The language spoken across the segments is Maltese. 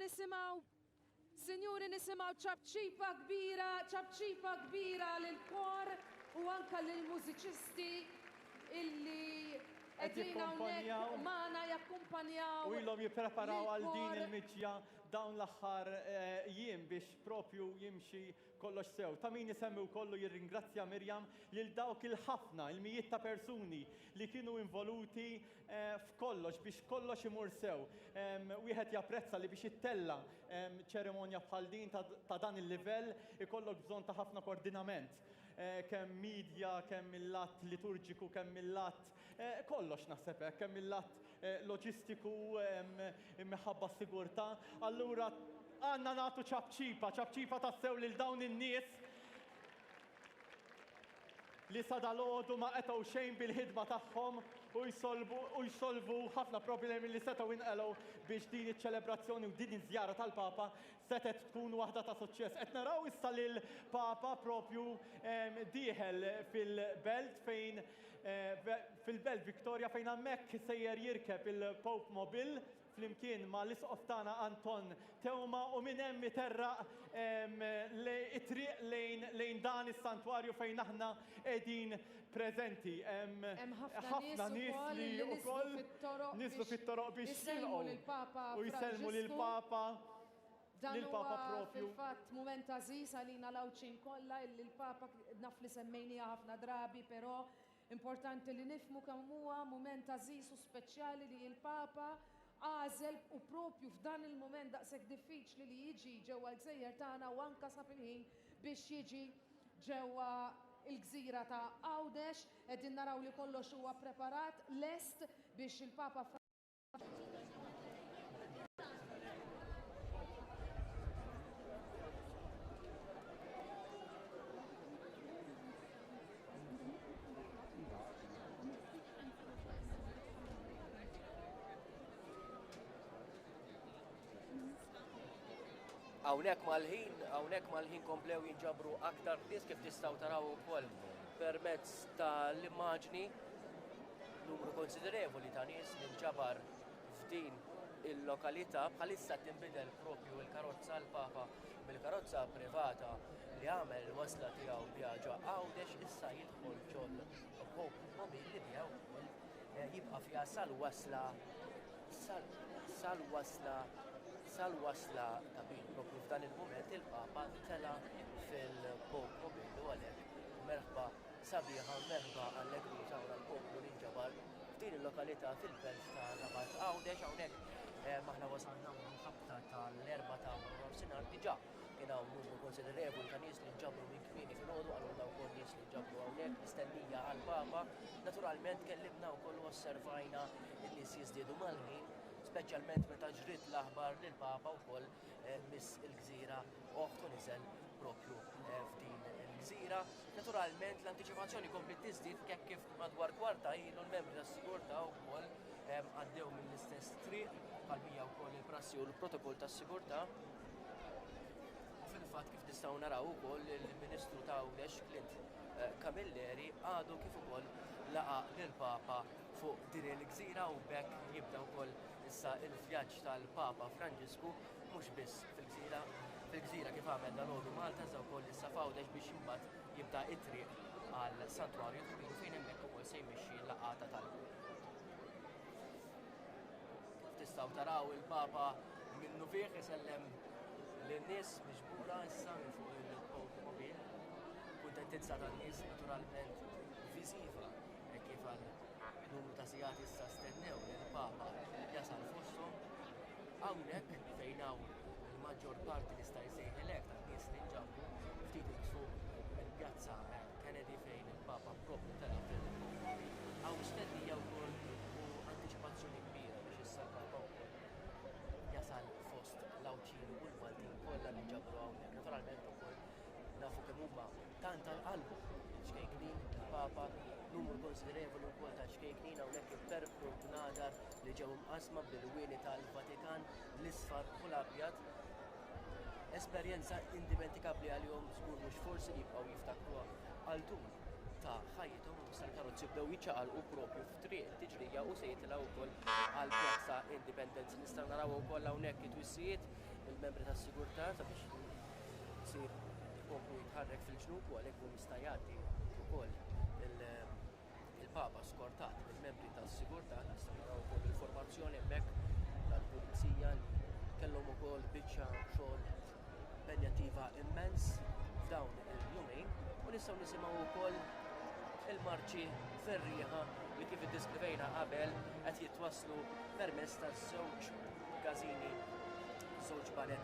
nisimaw, Sinjuri nisimaw ċabċipa kbira l-kor u anka l-mużiċisti illi għedina unnek maħna jakkumpanjaw. U ilhom jippreparaw għal din il-miċja dawn l-aħħar jiem biex propju jimxi kollox sew. Ta' min jisemmi kollu jirringrazzja Mirjam lil dawk il-ħafna, il-mijiet ta' persuni li kienu involuti f'kollox biex kollox imur sew. Wieħed japprezza li biex jittella ċerimonja bħal din ta' dan il-livell ikollok bżonn ta' ħafna koordinament. Kemm midja, kemm il-lat liturġiku, kemm il-lat kollox naħseb hekk, kemm il-lat loġistiku minħabba s-sigurtà. Allura għandna nagħtu ċabċipa tassew lil dawn in-nies li sadalodu ma qetgħu xejn bil-ħidma tagħhom u jsolvu ħafna problemi li setgħu inqelgħu biex din iċ-ċelebrazzjoni u din iż-żjara tal-Papa setet tkun waħda ta' suċċess. Qed naraw issa lil Papa propju dieħel fil-Belt fejn fil-Belt Victoria fejn hemmhekk sejjer jirkeb il-Pope Mobil flimkien ma l-isqof tagħna Anton Tewma u minn hemm iterraq it-triq lejn dan is-santwarju fejn aħna qegħdin preżenti. Hemm ħafna nies li wkoll nislu fit-toroq biex jilqgħu u jsellmu lill-Papa. Dan huwa fil-fatt mument għażiż għalina l-awċin kollha illi l-Papa naf li semmejniha ħafna drabi, però importanti li nifhmu kemm huwa mument għażiż u speċjali li l-Papa għażel u propju f'dan il-moment daqshekk diffiċli li jiġi ġewwa l-gżejjer tagħna u anke sab il-ħin biex jiġi ġewwa il-gżira ta' Għawdex, qegħdin naraw li kollox huwa preparat lest biex il-Papa Hawnhekk mal-ħin komplew jinġabru aktar nies kif tistgħu taraw ukoll permezz tal-immaġni numru konsiderevoli ta' nies li nġabar f'din il-lokalità bħalissa tinbidel propju l-karozza l-Papa bil-karozza privata li għamel il-wasla tiegħu bjaġa Għawdex issa jidħol ġol Pope Mobil li tiegħu jibqa' fiha sal-wasla ta' bin propju f'dan il-moment il-Papa tela fil-Pope Mobil u għalhekk merħba sabiħa merħba allegru tawra l-poplu li nġabar f'din il-lokalità fil-Belt ta' Rabat Għawdex hawnhekk maħna wasalna ħabta tal-4 ta' nofsinhar diġà kien hawn numru konsiderevoli ta' nies li nġabru minn kmieni filgħodu għal dawn ukoll nies li nġabru hawnhekk mistennija għall-Papa. Naturalment kellimna wkoll osservajna n-nies jiżdiedu mal-ħin, speċjalment meta ġrid l-aħbar li l-Papa wkoll miss il-gżira oħtu niżel propju f'din il-gżira. Naturalment l-antiċipazzjoni kompli tiżdied kif madwar kwarta ilu l-membri tas-sigurtà wkoll għaddew mill-istess triq bħal mija wkoll il-prassi u l-protokoll tas-sigurtà. Fil-fatt kif nistgħu naraw ukoll il-Ministru ta' Għawdex Clint Camilleri għadu kif ukoll laqa lill-Papa fuq din il-gżira u bekk jibda wkoll issa il-vjaġġ tal-Papa Franġisku mhux biss fil-gżira kif għamel dalgħodu Malta iżda wkoll issa f'Għawdex biex imbagħad jibda it-triq għal santwarju kbir fejn hemmhekk ukoll se jmexxi l-laqgħa tal-Papa. Tistgħu taraw il-Papa minnu fih isellem lin-nies miġbura issa minn fuq il-Pope Mobil. Kuntentizza tan-nies naturalment viżiva kif għal numru ta' sigħat issa stennew li l-Papa jasal fosthom. Hawnhekk fejn hawn il-maġġor parti li sta jsejħilek tan-nies li nġabru ftit fuq il-pjazza Kennedy fejn il-Papa propju tela fil-Mobil. Hawn stennija wkoll u antiċipazzjoni kbira biex issa l-Papa wkoll jasal fost l-Awċin u l-Maltin kollha li ġabru hawnhekk. Naturalment ukoll nafu kemm huma tant tal-qalbu xkejknin il-Papa, numru konsiderevoli wkoll ta' xkejknin hawnhekk il-perpru b'nadar li ġew imqasma bil-wieni tal-Vatikan l-isfar u l-abjad. Esperjenza indimentikabbli għalihom żgur mhux forsi li jibqgħu jiftakruha għal tul ta' ħajjithom u sal-karozzi bdew jiċċaqalqu propju f'triq tiġrija u se jitilgħu wkoll għall-Pjazza Indipendenza. Nistgħu naraw ukoll hawnhekk it-twissijiet il-membri tas-sigurtà sabiex isir ikomplu jitħarrek fil-ġnub u għalhekk hu jista' jgħaddi ukoll il-Papa skortat mill-membri tas-sigurtà nistgħu naraw ukoll il-formazzjoni hemmhekk tal-Pulizija li kellhom ukoll biċċa xogħol impenjattiva immens f'dawn il-jumejn u nistgħu nisimgħu wkoll il-marċi ferrieħa li kif iddiskrivejna qabel qed jitwasslu permezz taż-żewġ gażini, żewġ banet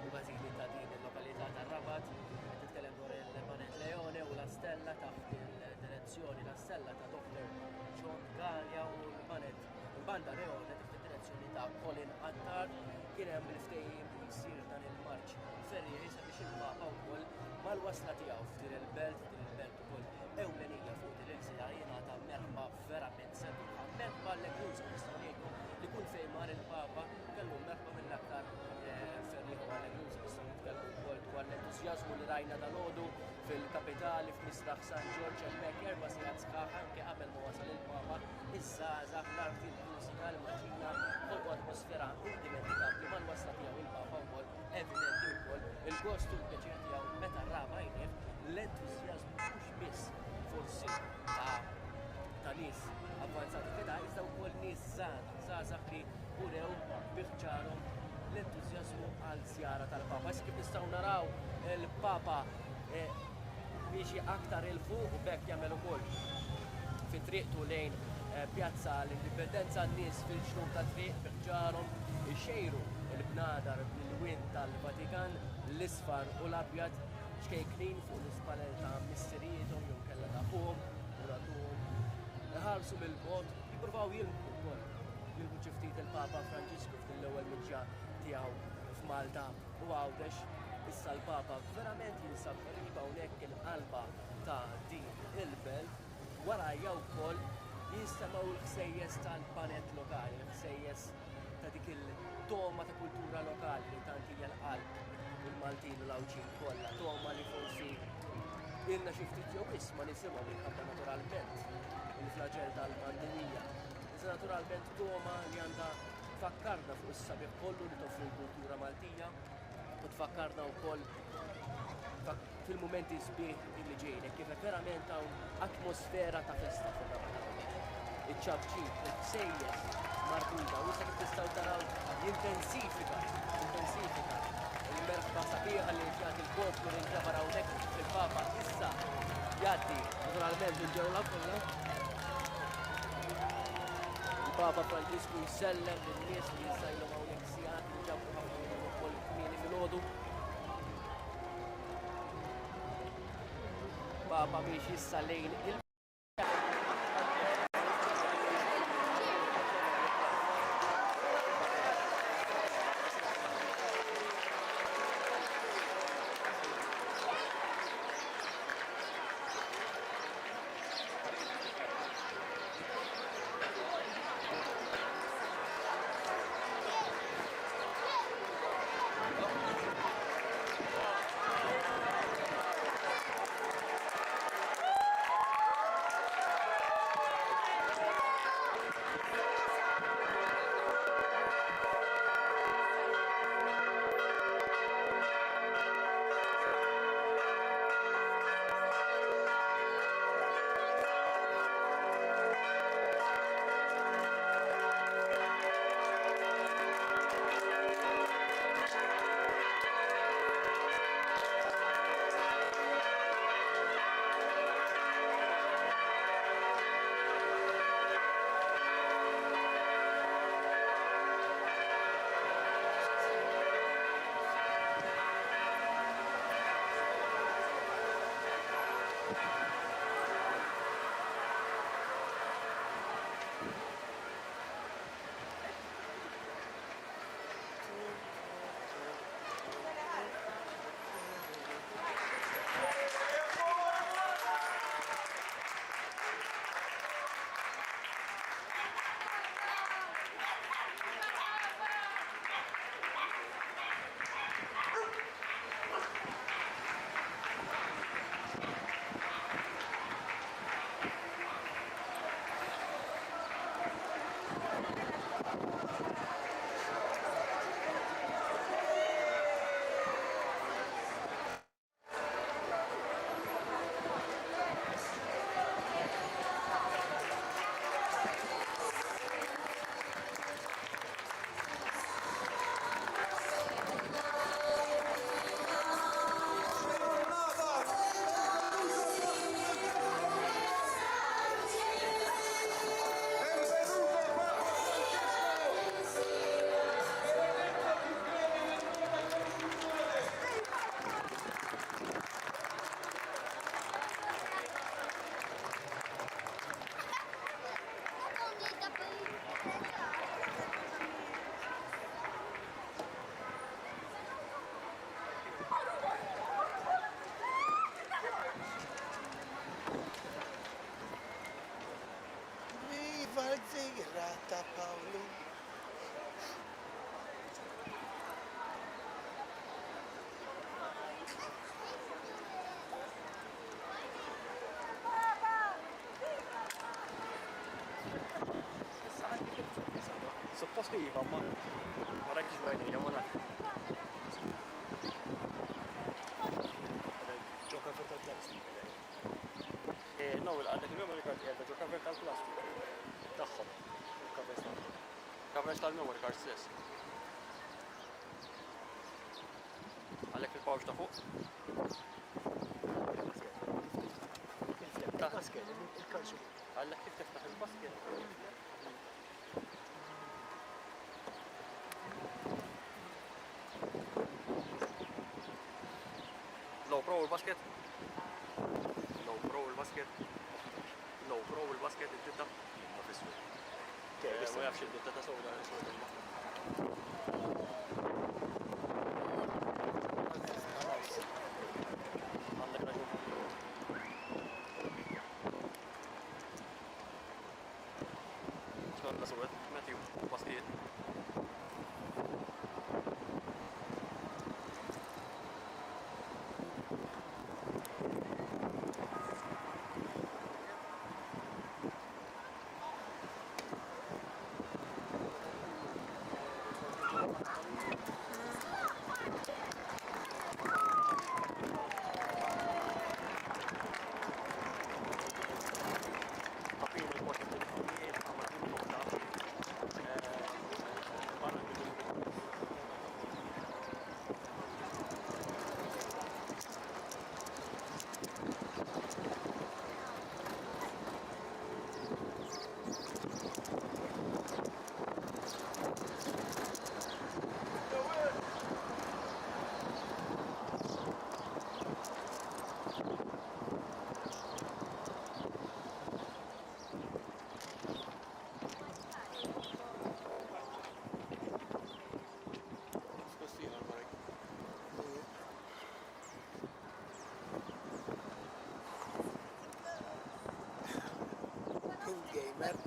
u gażini ta' din il-lokalità tar-Rabat, qed titkellem dwar il-Banet Leone u la Stella taħt il-direzzjoni la Stella ta' Dr. John Gallia u il-banda Leone fid-direzzjoni ta' Colin Attar kien hemm il-ftehim li jsir dan il-marċ ferrieħi sabiex il-Papa wkoll mal-wasla tiegħu f'din il-belt ukoll ewlenija fuq din il-gżira jingħata merħba verament sabiħa, merħba l-Eglunza nistgħu ngħidu li kull fejn mar il-Papa kellu merħba mill-aktar ferrieħu għall-Eglunza nistgħu nitkellmu wkoll dwar l-entużjażmu li rajna dalgħodu fil-kapitali f'Misraħ San George hemmhekk erba' sigħat sħaħ anke qabel ma wasal il-Papa iż-żgħażagħ l-arti l-mużika l-maġina ħolqu atmosfera indimentibbli mal-wasla tiegħu il-Papa wkoll evidenti wkoll il-gost u l-pjaċir tiegħu meta raba jnieh l-entużjażmu mhux biss forsi ta' nies avvanzati f'età iżda wkoll nies żgħażagħ li urew biħġarhom l-entużjażmu għal żjara tal-Papa. Issa kif nistgħu naraw il-Papa biex aktar il-fuq u bekk jagħmel ukoll fit-triqtu lejn pjazza l-Indipendenza n-nies fil-ġnub tat-triq biħġarhom ixejru il-bnadar bil-wien tal-Vatikan l-isfar u l-abjad xkejknin fuq l-ispalel ta' misserietom jew kellha tagħhom u ratuhom ħarsu mill-bot jippruvaw jilħqu wkoll jilħqu xi ftit il-Papa Franġisku fil-ewwel miġġa tiegħu f'Malta u għawdex issa l-Papa verament jinsab qrib hawnhekk il-qalba ta' din il-belt warajja wkoll jinstemaw l-ħsejjes tal-banet lokali, l-ħsejjes ta' dik il-toma ta' kultura lokali li tant hija l-qalb il-Maltin u l-Awċin kollha, toma li forsi ilna xi ftit jew isma' nisimgħu minħabba naturalment il-flagell tal-pandemija. Iżda naturalment toma li għandha tfakkarna fuq is-sabiħ kollu li toffri l-kultura Maltija u tfakkarna wkoll fil-mumenti sbieħ li ġejjin kif verament hawn atmosfera ta' festa fil-Rabat. Iċ-ċabċib, il-ħsejjes marbuta u issa kif tistgħu taraw jintensifika il-merħba sabiħa li jagħti il-poplu li nġabar hawnhekk il-Papa issa jgħaddi naturalment il-ġewla kollha. Il-Papa Franġisku jsellem lin-nies li jinsajlhom hawnhekk sigħat li ġabru ħafna ukoll kmieni filgħodu. Papa biex issa lejn il Iva, ma rekkix bajnija, ma naf. Ġokafer tal-plastik. No, għandek il-memory card jgħedda ġokafer tal-plastik. Taħħom. Covers tal-memory card stess. Għalek il-pouch ta' fuq. Il-basket, il-kalċu. Għallek kif tiftaħ il-basket. Low pro il-basket. Low pro il-basket. Low pro il-basket il-titta. Ma fissu. Ma jafx il-titta ta' sowda. Matthew, basket.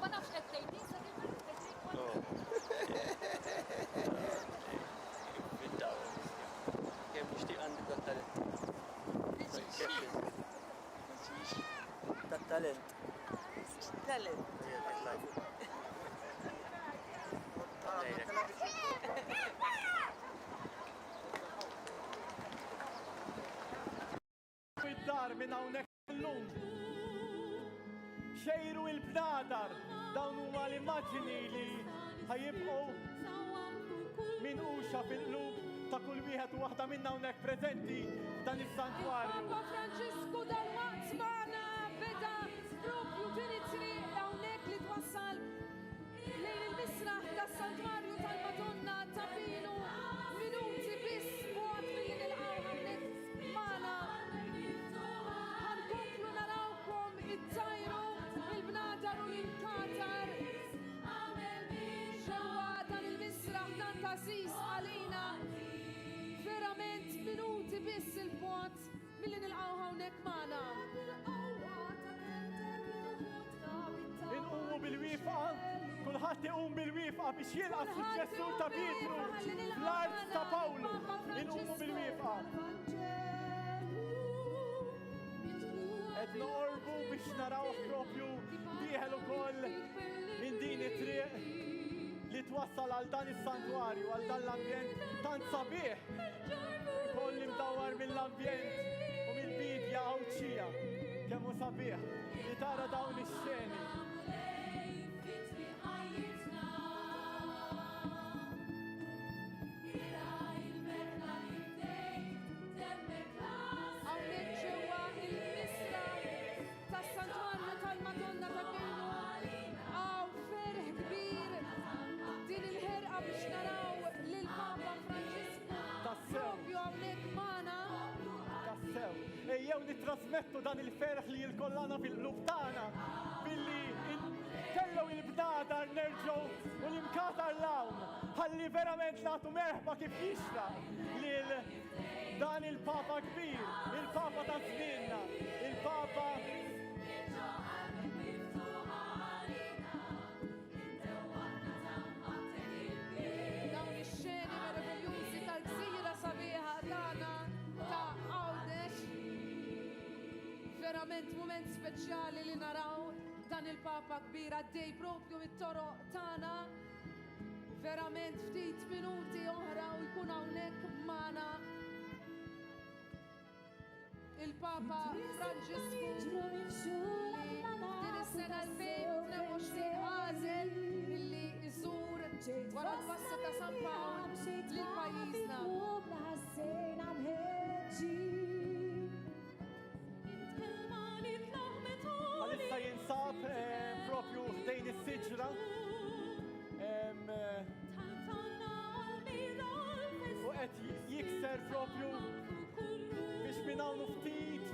Ma nafx qed tgħid Kemm nixtieq għandi tat-talent. Tat-talent. talent. Id-dar minn hawnhekk illum. Xejru il-bnadar dawn huma l-immaġini li ħajibqgħu minquxa fil-qlub ta' kull wieħed u waħda minn hawnhekk preżenti f'dan is-santwarju. Papa Franġisku dal-waqt magħna beda propju din it-triq hawnhekk li twassal lejn il-misraħ tas-santwarju tal-Madonna ta' Pinu minuti biss bogħod milli nilqgħu hawnhekk magħna. Ħankomplu narawkom it-tajru il-bnadar u l-inkatar ġewwa dan il-misraħ tant għażiż għalina. Verament minuti biss il-bogħod milli nilqgħu hawnhekk magħna. Inqumu bil-wifqa, kulħadd iqum bil-wifqa biex jilqa' s-suċċessur ta' Pietru fl-art ta' Pawlu. Inqumu bil-wifqa. Qed noqorbu biex naraw propju dieħel ukoll minn din it-triq li twassal għal dan is-santwarju, għal dan l-ambjent tant sabiħ. Ukoll imdawwar mill-ambjent u mill-bidja għawċija. Kemm hu sabiħ li tara dawn ix-xeni. Hawnhekk ġewwa il-misraħ tas-santwarju tal-Madonna ta' Pinu hawn ferħ kbir din il-ħerqa biex naraw lil Papa Franġisku propju hawnhekk magħna. Tassew, ejjew nittrasmettu dan il-ferħ li jilkollana fil-qlub tagħna billi kellew il-bnadar nerġgħu u l-imkatar l-hawn ħalli verament nagħtu merħba kif jixra lil dan il-Papa kbir, il-Papa ta' żmienna, il-Papa Dawn ix-xeni meraviljużi tal-gżira sabiħa tagħna ta' Għawdex. Verament mument speċjali li naraw dan il-Papa kbir għaddej propju mit-toroq tagħna. verament ftit minuti oħra u jkun hawnhekk magħna il-Papa Franġisku din is-sena 2022 għażel illi iżur wara l-Passa ta' San Pawl lil pajjiżna. Għalissa jinsab propju ħdejn is-siġra u qed jikser propju biex minn hawn ftit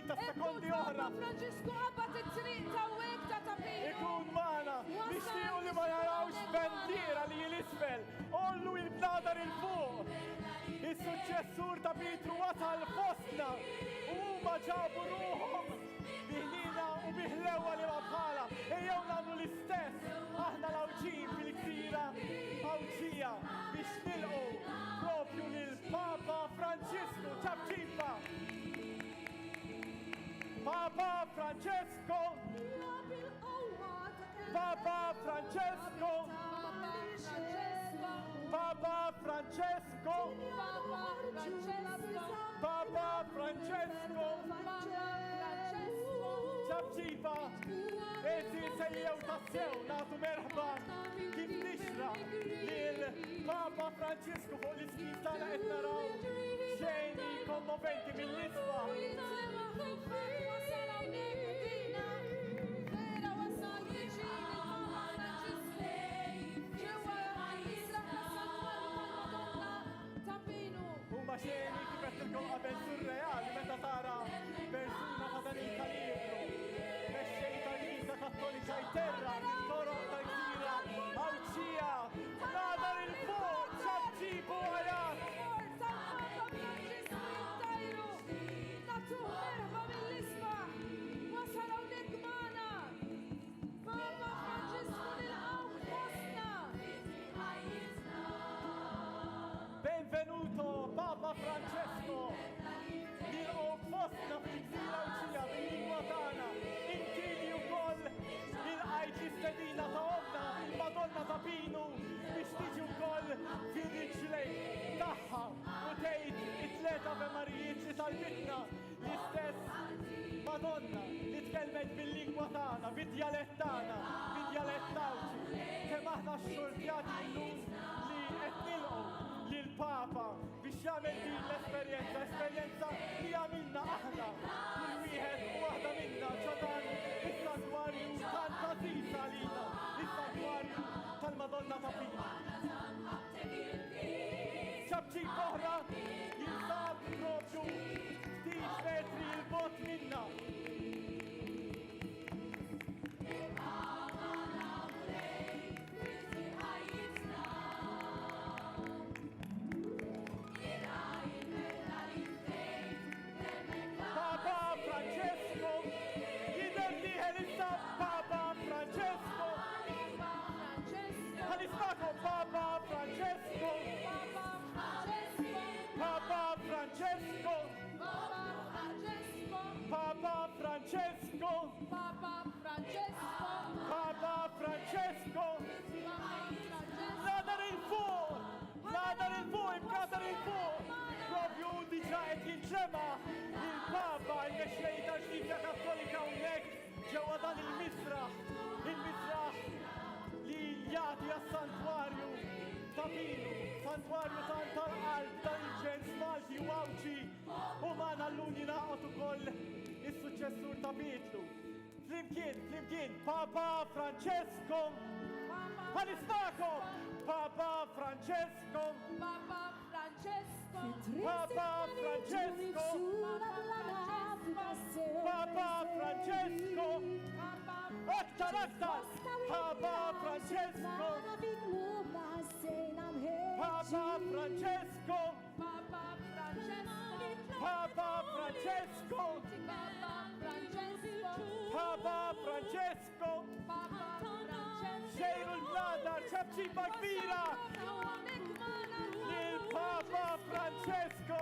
ta' sekondi oħra Franġisku qabad it-triq tawwek ta' tapin. ikun magħna nixtiequ li ma jarawx bandiera li l-isfel, ollu il-bnadar il-fuq. Is-suċċessur ta' Pietru wasal fostna u huma ġabu ruhom biħnina u biħlewa li ma bħala. Ejjew nagħmlu l-istess aħna l-Awġin fil-Gżira Awġija biex nilqgħu propju lill-Papa Franġisku ċabċipa. Papa Francesco! Papa Francesco! Papa Francesco! Papa Francesco! ċabċipa! Ezi sejjew tassew nagħtu merħba kif nixra lill-Papa Franġisku fuq l-iskif tagħna qed naraw xejni kommoventi mill-isma. Huma xejni kif qed tilkom qabel surreali meta tara persuna ta' dan il-kalibru. Mexxej tal-Knisja Kattolika jterra mit-toroq tal-Gżira Awġija. Nadar il-fuq ċabċipu ħajat. Benvenuto Papa Francesco, nilqgħu fostna fil-Gżira Awġija bil-lingwa tagħna. Inti li wkoll ilqajt l-istedina ta' omna il-Madonna ta' Pinu biex tiġi wkoll fir-riġlejn tagħha u tgħid it-tliet Ave Marijiet li talbitna l-istess Madonna li tkellmet bil-lingwa tagħna, bid-djalett tagħna, bid-djalett Awġi. Kemm aħna xxurtjati llum li qed nilqgħu lill-Papa biex jagħmel din l-esperjenza li għamilna aħna. Kull wieħed u waħda minna ġadan is-santwarju tant aziż għalina, is-santwarju tal-Madonna ta' Pina. ċabċib oħra jinsab propju ftit metri l-bot minna. Papa Francesco, jidher liħel issa Papa Francesco. Ħanismakom Papa Francesco. Papa Francesco. Papa Francesco. Papa Francesco. Nadar il-fuq, imkasar il-fuq. Propju diġà qed jinġema il-Papa il-mexxej tal-Knisja Kattolika hawnhekk ġewwa dan il-misraħ li jagħti għas-santwarju ta' Pinu, santwarju tal-qalb tal-ġens Malti u Awġi u magħna llum jingħaqad ukoll is-suċċessur ta' Pietru. Flimkien, Papa Francesco, ħanismakom! Papa Francesco, Papa Francesco, Papa Francesco, aktar, Papa Francesco, Papa Francesco, Papa Francesco, Papa Francesco, xejru l-bladar ċabċiba kbira lil-Papa Francesco.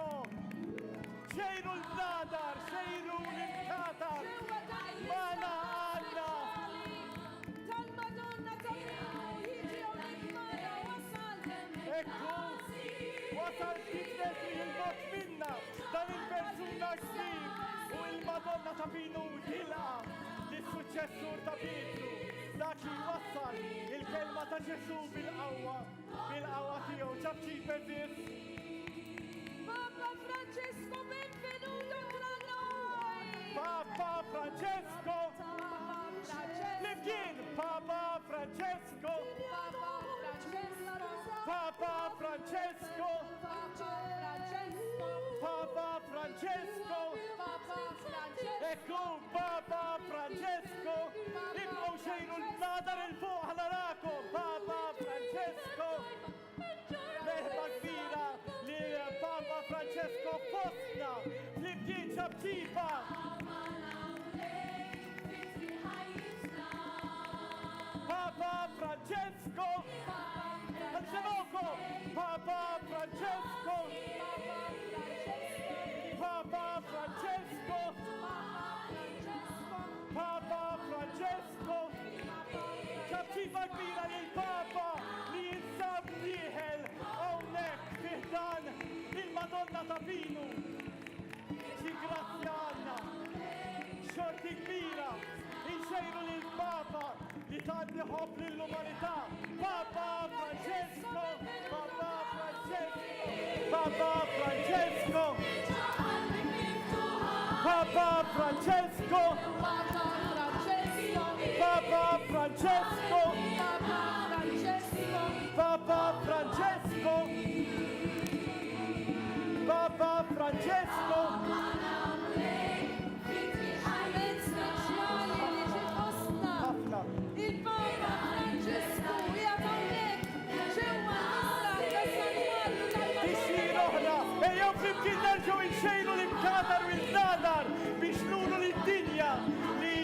Xejru l-bladar, xejru l-inkatar, mana għanna. tal-fitness li jilbot minna dan il-persuna ġdid u il-Madonna ta' Pinu jilqa lis-suċċessur ta' Pietru dak li wassal il-kelma ta' Ġesu bil-qawwa tiegħu ċabċi per this. Papa Francesco, benvenuto tra noi! Papa Francesco! Flimkien! Papa Francesco! Papa Francesco! Papa Francesco! Ecco Papa Francesco! Ibqgħu xejnu l-bladar il-fuq ħala rakom! Papa Francesco! Merħba kbira li Papa Francesco fostna flimkien ċabċiba! Papa Francesco! Anseloko! Papa Francesco! Papa Francesco! Papa Francesco! ċabċiba kbira lil Papa li jinsab liħel hawnhekk fiħdan il-Madonna ta' Pinu. Xi grazzja għandna, xorti kbira, inxejru lil Papa li tagħti ħobb lill-umanità. Papa Francesco! Papa Francesco! Papa Francesco! Papa Francesco! Papa Francesco! Papa Francesco! Papa Francesco! Ħafna. Il-Papa Francesco jgħatawnek ġewwa Ixin oħra, ejjew flimkien nerġgħu nxejlu l-imkadar u l-nadar biex nuru lid-dinja li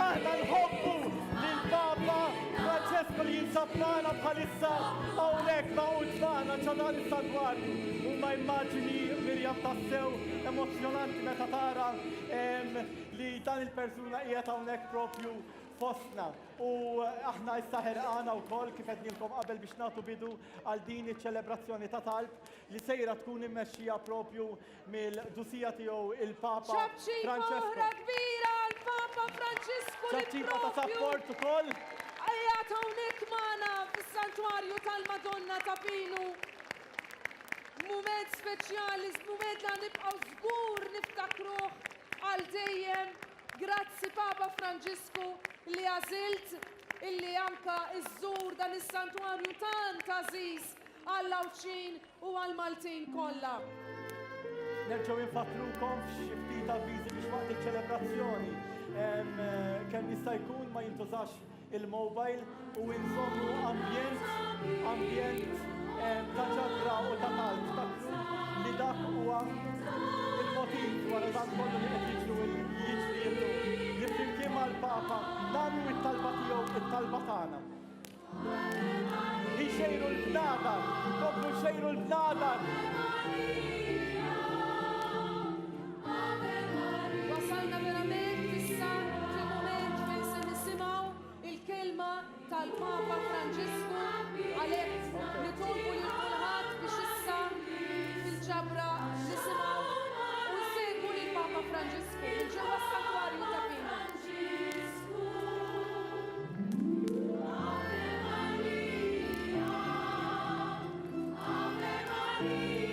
aħna nħobbu lill-Papa Francesco li jinsab magħna bħalissa hawnhekk mawt magħna ċadan is-Santwarju. Huma immaġini Mirjam tassew emozjonanti meta tara li dan il-persuna qiegħed hawnhekk propju fostna u aħna issa ħerqana wkoll kif qed nilkom qabel biex nagħtu bidu għal din iċ-ċelebrazzjoni ta' talb li sejra tkun immexxija propju mill-dusija tiegħu il-Papa ċabċiba oħra Francesco. kbira għal-Papa Francesco li ċabċiba ta' propju support ukoll. qiegħed hawnhekk magħna fis-Santwarju tal-Madonna ta' Pinu. Mument speċjali, mument li nibqgħu żgur niftakruh għal dejjem. Grazzi Papa Francesco li għażilt illi anka iżżur dan is-santwarju tant għażiż għall-Awċin u għall-Maltin kollha. Nerġgħu infakrukom f'xi ftit avviżi biex waqt iċ-ċelebrazzjoni kemm jista' jkun ma jintużax il-mobile u nżommu ambjent ta' ġabra u ta' talb. Ftakru li dak huwa il-motiv wara dan kollu li qed jiġru li flimkien mal-Papa nagħmlu it-talba tiegħu it-talba tagħna. Ixejru l-bnadar, komplu xejru l-bnadar. Wasalna verament issa fil-moment fejn se nisimgħu il-kelma tal-Papa Francesco għalhekk nitolbu lil kulħadd biex issa fil-ġabra nisimgħu u nsegwu lill-Papa Francesco ġewwa s-Santwarju ta' Pinu. Ave Maria.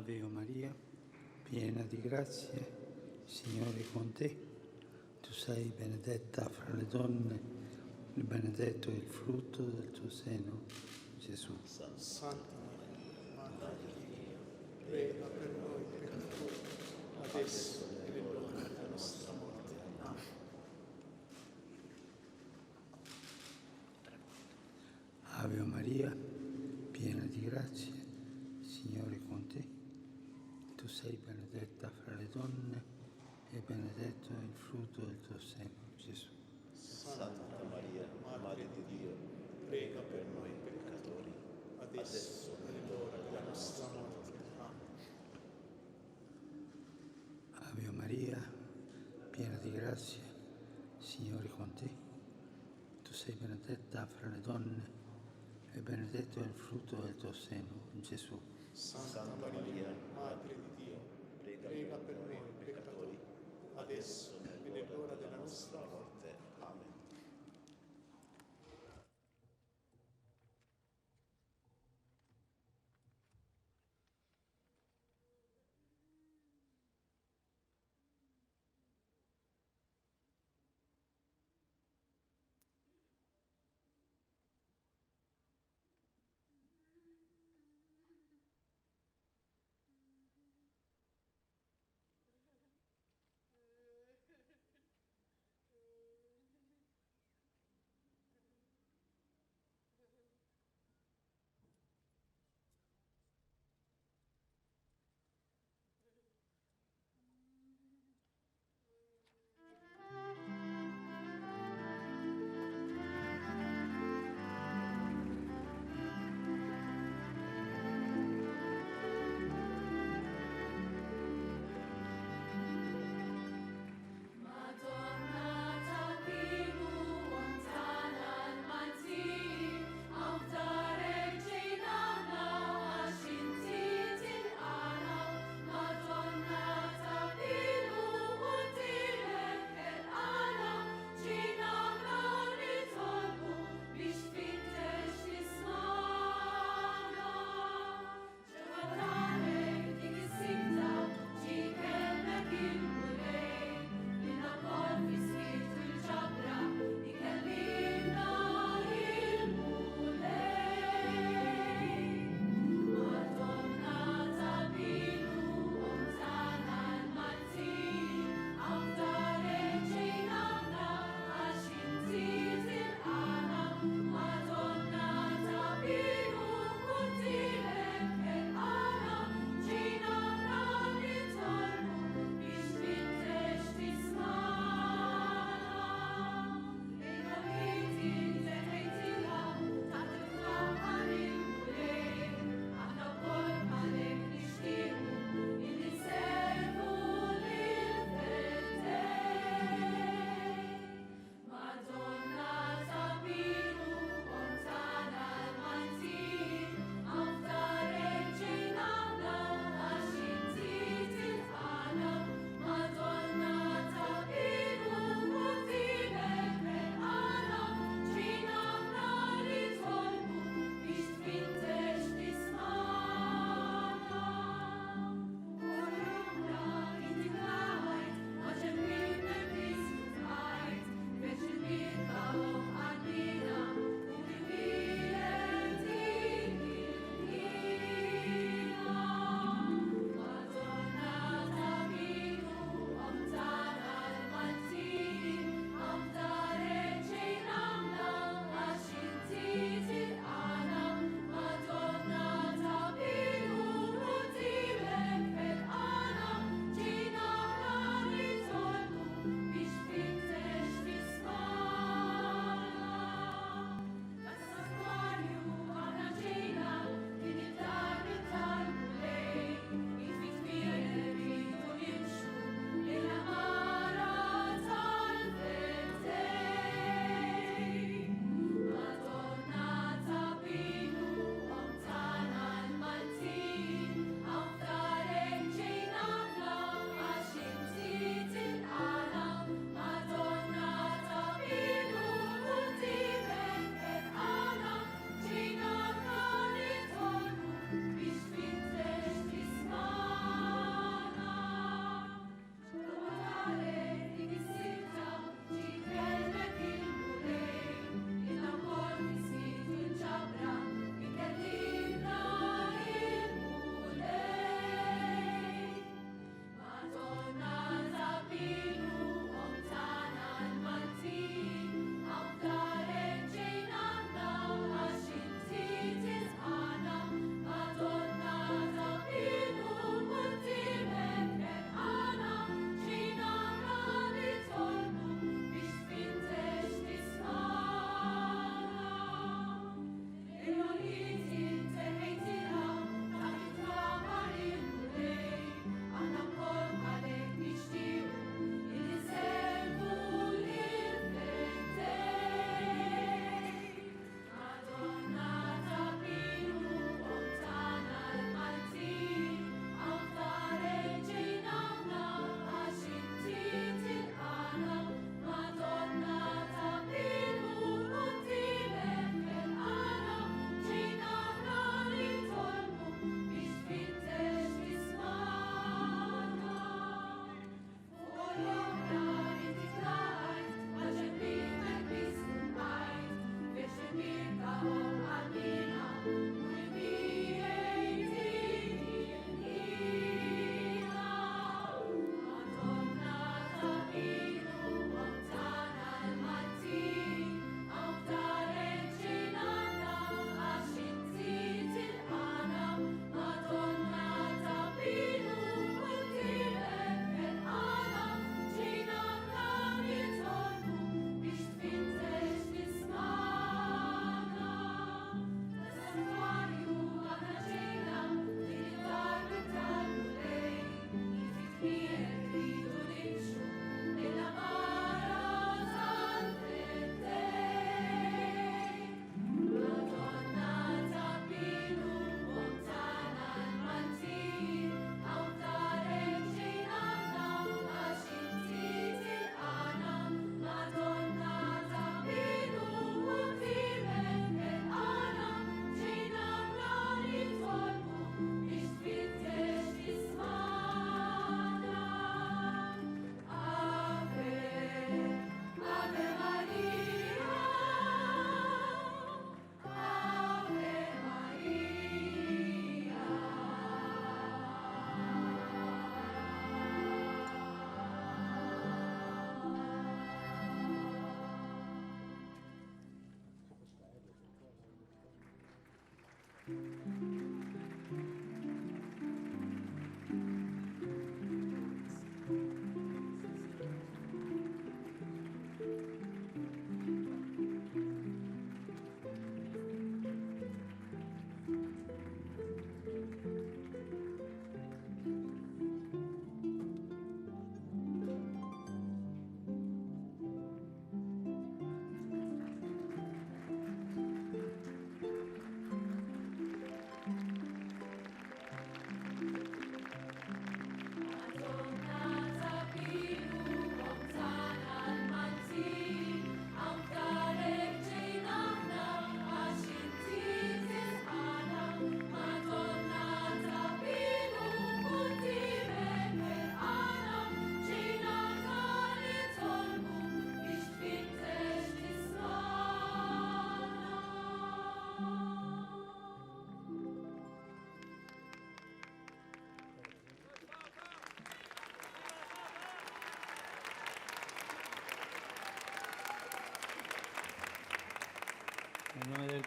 Ave Maria, piena di grazia, Signore è con te. Tu sei benedetta fra le donne, e benedetto è il frutto del tuo seno, Gesù. Santa Maria, Madre di Dio, prega per noi peccatori, adesso e nell'ora della nostra morte. Amen. Ave Maria, piena di grazia, Signore è con te. Tu sei benedetta fra le donne e benedetto è il frutto del tuo seno, Gesù. Santa Maria, Madre di Dio, prega per noi peccatori, adesso e nell'ora della nostra morte. Amen. Ave Maria, piena di grazia, Signore è con te. Tu sei benedetta fra le donne e benedetto è il frutto del tuo seno, Gesù. Santa Maria, Madre di Dio, prega per noi peccatori, adesso e nell'ora della nostra morte. Amen.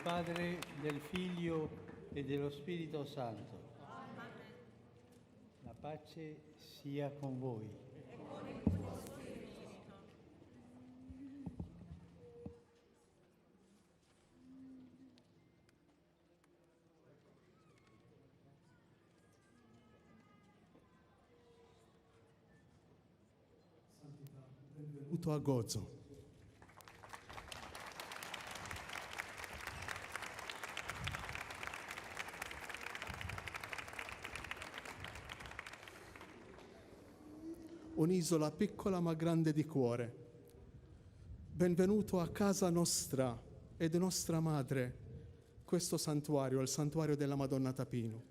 Padre, del Figlio e dello Spirito Santo. La pace sia con voi. Benvenuto a Gozo. Un'isola piccola ma grande di cuore. Benvenuto a casa nostra e di nostra madre, questo santuario, il santuario della Madonna Tapino.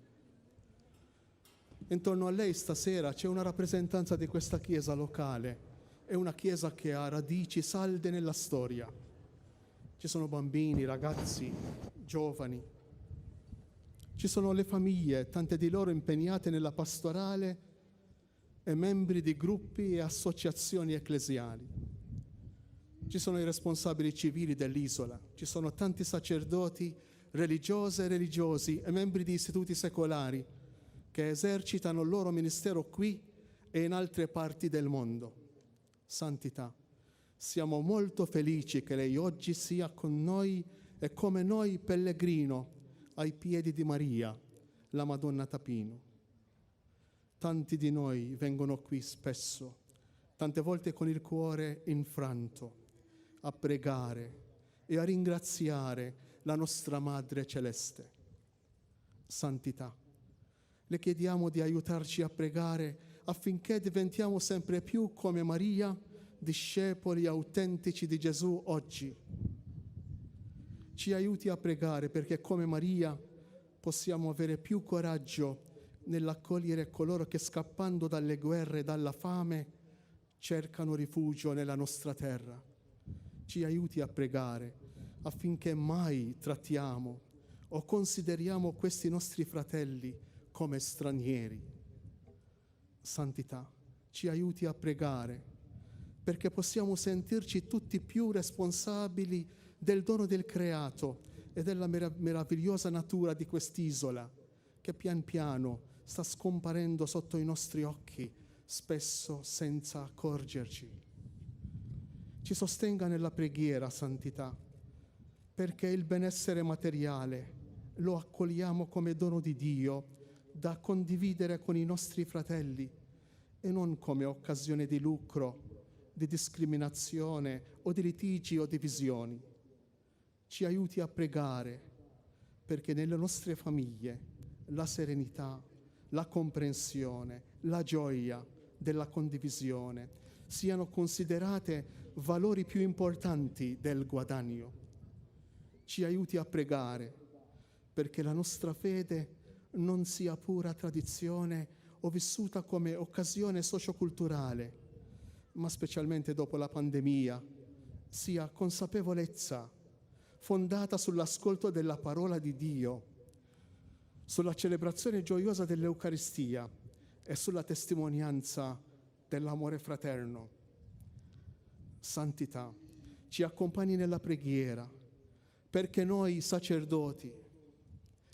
Intorno a lei stasera c'è una rappresentanza di questa chiesa locale. È una chiesa che ha radici salde nella storia. Ci sono bambini, ragazzi, giovani. Ci sono le famiglie, tante di loro impegnate nella pastorale e membri di gruppi e associazioni ecclesiali. Ci sono i responsabili civili dell'isola, ci sono tanti sacerdoti, religiose e religiosi e membri di istituti secolari che esercitano il loro ministero qui e in altre parti del mondo. Santità, siamo molto felici che lei oggi sia con noi e come noi pellegrino ai piedi di Maria, la Madonna Tapino. Tanti di noi vengono qui spesso, tante volte con il cuore infranto, a pregare e a ringraziare la nostra Madre Celeste. Santità, le chiediamo di aiutarci a pregare affinché diventiamo sempre più come Maria, discepoli autentici di Gesù oggi. Ci aiuti a pregare perché come Maria possiamo avere più coraggio nell'accogliere coloro che scappando dalle guerre e dalla fame cercano rifugio nella nostra terra. Ci aiuti a pregare affinché mai trattiamo o consideriamo questi nostri fratelli come stranieri. Santità, ci aiuti a pregare perché possiamo sentirci tutti più responsabili del dono del creato e della meravigliosa natura di quest'isola che pian piano sta scomparendo sotto i nostri occhi, spesso senza accorgerci. Ci sostenga nella preghiera, Santità, perché il benessere materiale lo accogliamo come dono di Dio da condividere con i nostri fratelli e non come occasione di lucro, di discriminazione o di litigi o divisioni. Ci aiuti a pregare perché nelle nostre famiglie la serenità, la comprensione, la gioia della condivisione siano considerate valori più importanti del guadagno. Ci aiuti a pregare perché la nostra fede non sia pura tradizione o vissuta come occasione socioculturale, ma specialmente dopo la pandemia sia consapevolezza fondata sull'ascolto della parola di Dio, sulla celebrazione gioiosa dell'Eucaristia e sulla testimonianza dell'amore fraterno. Santità, ci accompagni nella preghiera, perché noi sacerdoti,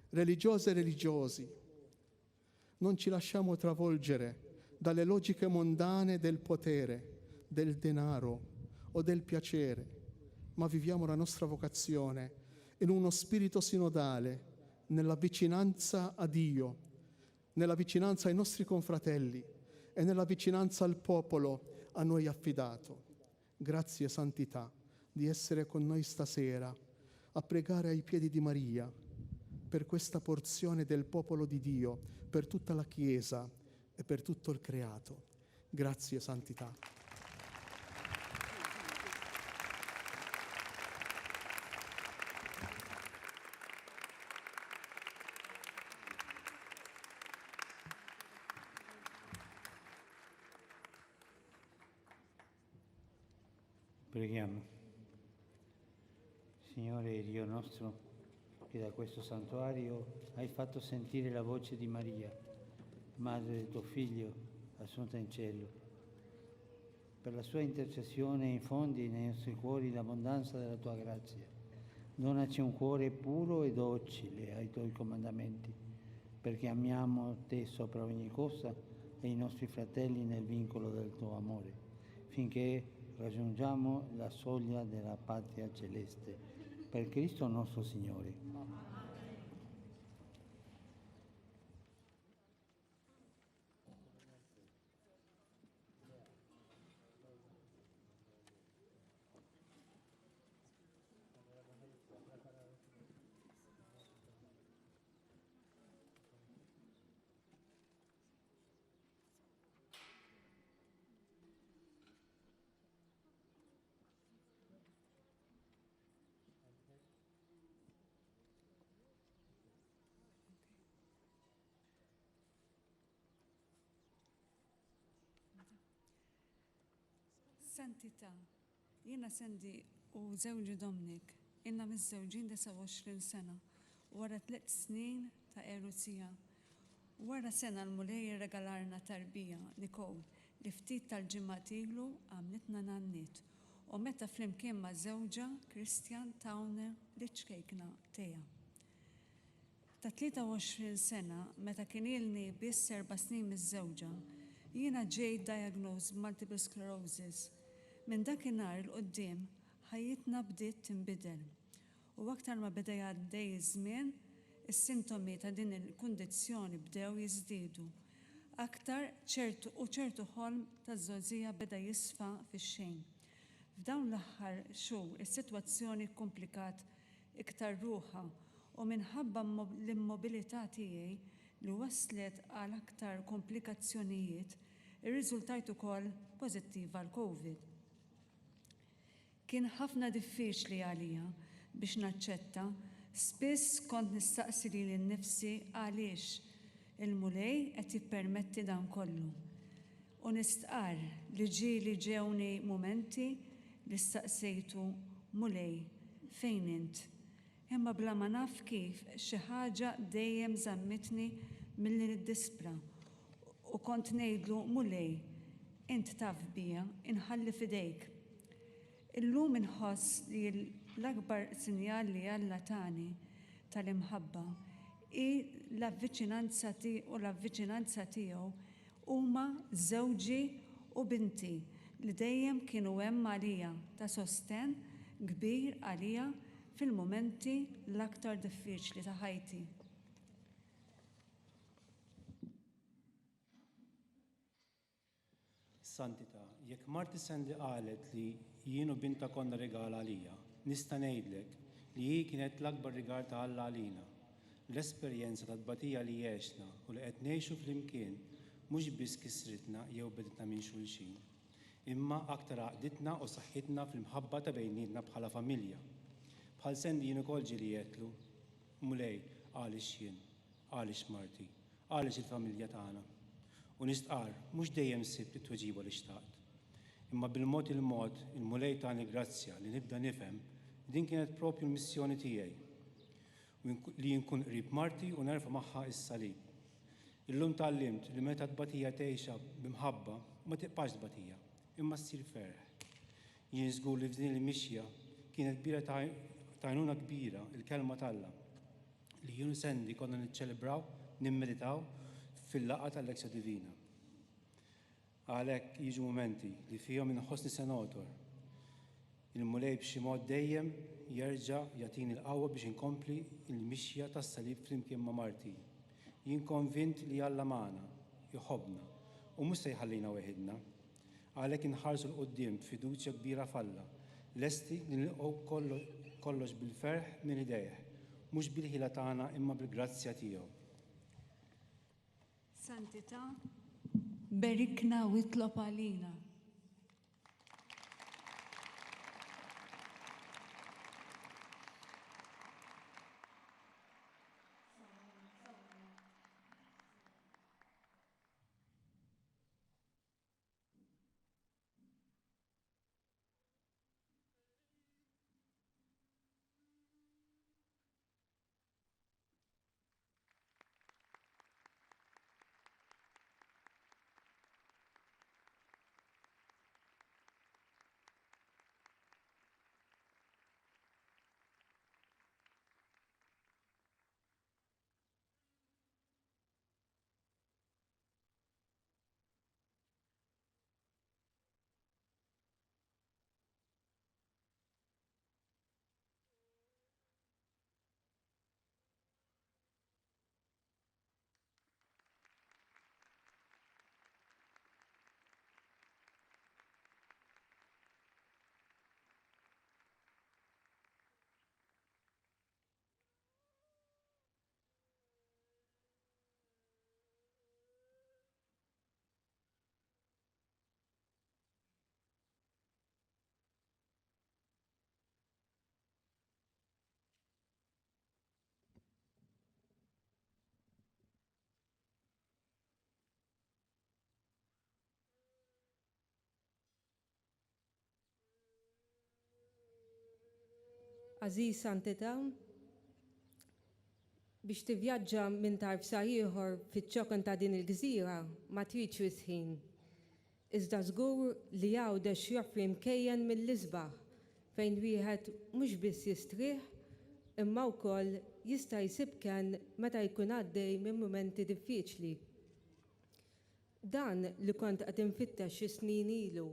religiose e religiosi, non ci lasciamo travolgere dalle logiche mondane del potere, del denaro o del piacere, ma viviamo la nostra vocazione in uno spirito sinodale, nella vicinanza a Dio, nella vicinanza ai nostri confratelli e nella vicinanza al popolo a noi affidato. Grazie, Santità, di essere con noi stasera a pregare ai piedi di Maria per questa porzione del popolo di Dio, per tutta la Chiesa e per tutto il creato. Grazie, Santità. Preghiamo. Signore Dio nostro, che da questo santuario hai fatto sentire la voce di Maria, madre del tuo Figlio, assunta in cielo. Per la sua intercessione infondi nei nostri cuori l'abbondanza della tua grazia. Donaci un cuore puro e docile ai tuoi comandamenti, perché amiamo te sopra ogni cosa e i nostri fratelli nel vincolo del tuo amore, finché raggiungiamo la soglia della patria celeste. Per Cristo nostro Signore. Santità, jiena Sandy u żewġi Dominik, inna miż-żewġin 29 sena, wara 3 snin ta' eruzija. Wara sena l-mulej irregalarna tarbija, Nicole, li ftit tal-ġimgħat ilu għamlitna nannit, u meta flimkien ma' żewġa Kristjan tawna l-iċkejkna teja. Ta' 23 sena, meta kien ilni biss 4 snin miż-żewġa, jiena ġej diagnosed multiple sclerosis. Minn dakinhar il-qoddim ħajjitna bdiet tinbidel. U aktar ma beda jgħaddej iż-żmien, is-sintomi ta' din il-kundizzjoni bdew jiżdiedu. Aktar ċertu ħolm ta' żożija beda jisfa fix-xejn. F'dawn l-aħħar xhur is-sitwazzjoni komplikat iktar ruħa u minħabba l-immobilità tiegħi li waslet għal aktar komplikazzjonijiet, ir-riżultajt ukoll pożittiva għal COVID. Kien ħafna diffiċli għalija biex naċċetta, spiss kont nistaqsi lili nnifsi għaliex il-mulej qed jippermetti dan kollu. U nistqar li ġieli ġewni mumenti li staqsejtu mulej fejn int. Imma bla ma naf kif xi ħaġa dejjem żammitni milli niddispra u kont ngħidlu mulej int taf bija inħalli fidejk. Illum inħoss li l-akbar sinjal li Alla tani tal-imħabba i l-avviċinanza tiegħu huma żewġi u binti li dejjem kienu hemm għalija ta' sosten kbir għalija fil-momenti l-aktar diffiċli ta' ħajti. Santità, jekk Marti Sandy qalet li jienu binta konna regala għalija, nista' ngħidlek li hi kienet l-akbar rigal ta' Alla għalina. L-esperjenza ta' tbatija li jgħixna u li qed ngħixu flimkien mhux biss kisritna jew beditna minn xulxin, imma aktar għaqditna u saħħitna fl-imħabba ta' bejnietna bħala familja. Bħal Sandy jien ukoll ġieli jgħidlu, mulej għaliex jien, għaliex Marti, għaliex il-familja tagħna. U nistqar mhux dejjem sibt it-tweġiba li xtaqt. Imma bil-mod il-mulej tagħni grazzja li nibda nifhem din kienet propju l-missjoni tiegħi li nkun qrib Marti u nerfa' magħha is-salib. Illum tallimt li meta tbatija tgħixha b'imħabba ma tibqax tbatija, imma ssir ferħ. Jien żgur li f'din il-mixja kienet kbira għajnuna kbira il-kelma t'Alla li jien u Sandy konna niċċelebraw, nimmeditaw fil-laqgħa tal-Leksja Divina. Għalhekk jiġu mumenti li fihom inħossni se notor. Il-mulej b'xi mod dejjem jerġa' jagħtini l-qawwa biex inkompli l-mixja tas-salib flimkien ma' Marti. Jien konvint li Alla magħna, jħobbna u mhux se jħallina weħidna. Għalhekk inħarsu l-qudiem b'fiduċja kbira f'Alla, lesti li nilqgħu kollox bil-ferħ minn idejh, mhux bil-ħila tagħna imma bil-grazzja tiegħu. Santità, berikna u itlob għalina. Aziz Santità, biex tivvjaġġa minn tarf sa ieħor fiċ-ċokon ta' din il-gżira ma tridx wisħin. Iżda żgur li għawdex joffri mkejjen mill-isbaħ fejn wieħed mhux biss jistrieħ imma wkoll jista' jsib ken meta jkun għaddej minn mumenti diffiċli. Dan li kont qed infittex xi snin ilu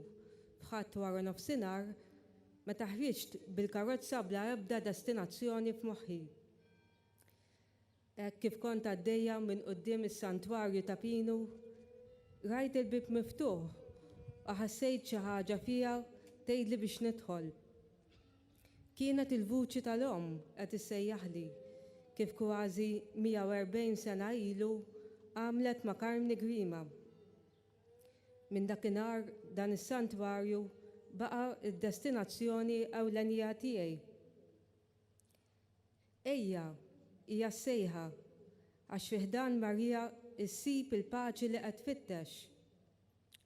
f'ħadd wara nofsinhar meta ħriġt bil-karozza bla ebda destinazzjoni f'moħħi. Hekk kif kont għaddejja minn quddiem is-santwarju ta' Pinu, rajt il-bib miftuħ u ħassejt xi ħaġa fiha tgħidli biex nidħol. Kienet il-vuċi tal-om qed issejjaħli kif kważi 140 sena ilu għamlet ma' Karmni Grima. Minn dakinhar dan is-santwarju baqa' id-destinazzjoni ewlenija tiegħi. Ejja hija sejħa għax fih dan Marija issib il-paċi li qed tfittex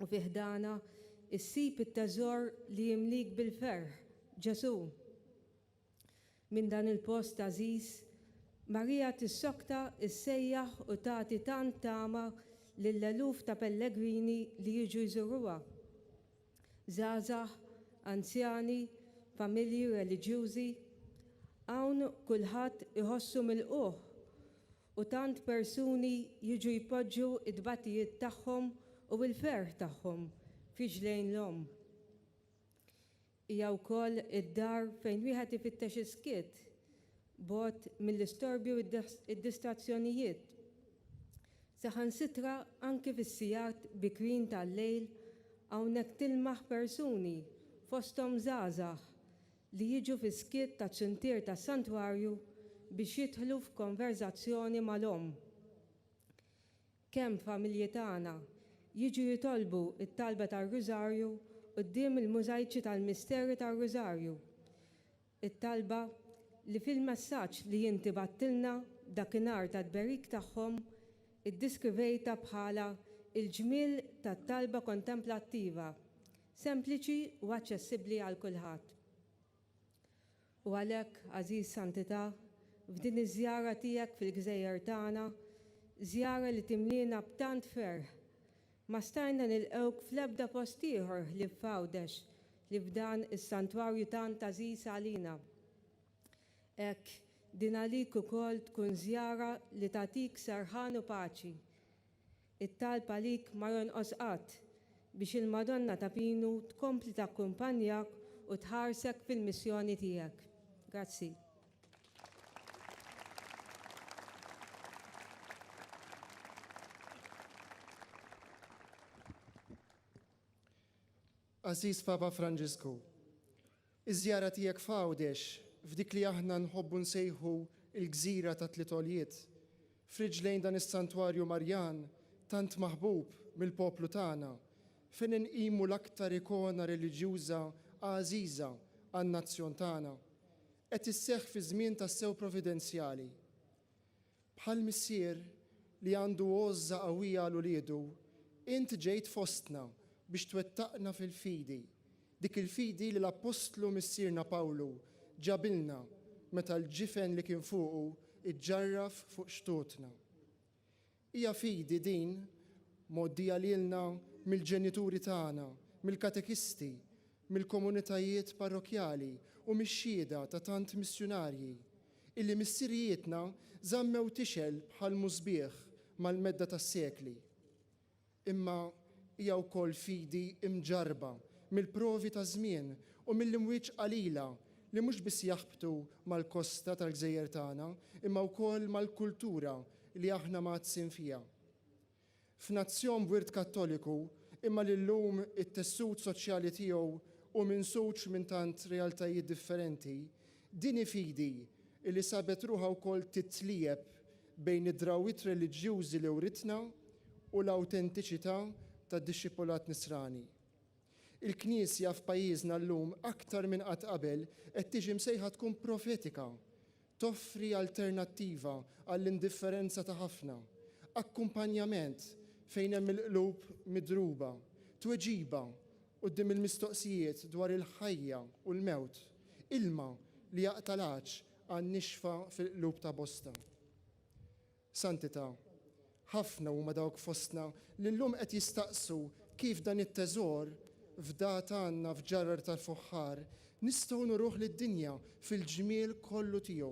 u fih dana issib it-teżor li jimlik bil-ferħ, Ġesu. Minn dan il-post għażiż, Marija tissokta issejjaħ u tagħti tant tama lill-eluf ta' pellegrini li jiġu jżuruha. Żgħażagħ, anzjani, familji reliġjużi, hawn kulħadd iħossu mill-quh u tant persuni jiġu jpoġġu id-tbatijiet tagħhom u l-ferħ tagħhom fiġlejn l-om. Hija wkoll id-dar fejn wieħed ifittex iskiet, bogħod mill-istorbju id-distrazzjonijiet. Saħansitra anke fis-sigħat bikrin tal-lejl hawnhekk tilmaħ persuni fosthom żgħażagħ li jiġu fis-skiet taċ-ċintier tas-santwarju biex jidħlu f'konverzazzjoni mal-om. Kemm familji tagħna jiġu jitolbu it-talba tar-Rużarju quddiem il-mużajċi tal-Misteri tar-Rużarju. It-talba li fil-messaġġ li inti battilna dakinhar tat-tberik tagħhom iddiskrivejta bħala il-ġmiel tat-talba kontemplattiva, sempliċi u aċċessibbli għal kulħadd. U għalhekk, Aziz Santità, f'din iż-żjara tiegħek fil-Gżejjer tagħna, żjara li timliena b'tant ferħ, ma stajna nilqewk fl-ebda post ieħor li f'Għawdex li f'dan is-santwarju tant għażiż għalina. Hekk din għalik ukoll tkun żjara li tagħtik serħan u paċi. It-talb għalik ma jonqos qatt biex il-Madonna ta' Pinu tkompli takkumpanjak u tħarsek fil-missjoni tiegħek. Grazzi. Aziz Papa Franġisku, iż-żjara tiegħek f'Għawdex f'dik li aħna nħobbu nsejħu il-gżira ta' Tlitoljiet, friġlejn dan is-santwarju Marjan tant maħbub mill-poplu tagħna, fejn inqimu l-aktar ikona reliġjuża għażiża għan-nazzjon tagħna, qed isseħħ fi żmien tas-sew providenzjali. Bħal missier li għandu għożża qawwija għal uliedu, int ġejt fostna biex twettaqna fil-fidi, dik il-fidi li l-Apostlu missierna Pawlu ġabilna meta l-ġifen li kien fuqu iġġarraf fuq xtutna. Hija fidi din moddija lilna mill-ġenituri tagħna, mill-katekisti, mill-komunitajiet parrokjali u mix-xhieda ta' tant missjonarji illi missirijietna żammew tixel bħal mużbieħ mal-medda tas-sekli. Imma hija wkoll fidi imġarba mill-provi ta' żmien u mill-imwieġ qalila li mhux biss jaħbtu mal-kosta tal-Gżejjer tagħna, imma wkoll mal-kultura li aħna magħtsin fiha. F'nazzjon b'wirt Kattoliku, imma li llum it-tessut soċjali tiegħu u minsux minn tant realtajiet differenti, din fidi li sabet ruħha wkoll titlieb bejn id-drawwiet reliġjużi li writna u l-awtentiċità tad-dixxipolat Nisrani. Il-Knisja f'pajjiżna llum aktar minn qatt qabel qed tiġi msejħa tkun profetika, toffri alternattiva għall-indifferenza ta' ħafna, akkumpanjament fejn hemm il-qlub midruba, tweġiba quddiem il-mistoqsijiet dwar il-ħajja u l-mewt, ilma li jaqtalax għan nixfa fil-qlub ta' bosta. Santità, ħafna huma dawk fostna li llum qed jistaqsu kif dan it-teżor f'dat għandna f'ġarrar tal-fuħħar nistgħu nuruh lid-dinja fil-ġmiel kollu tiegħu.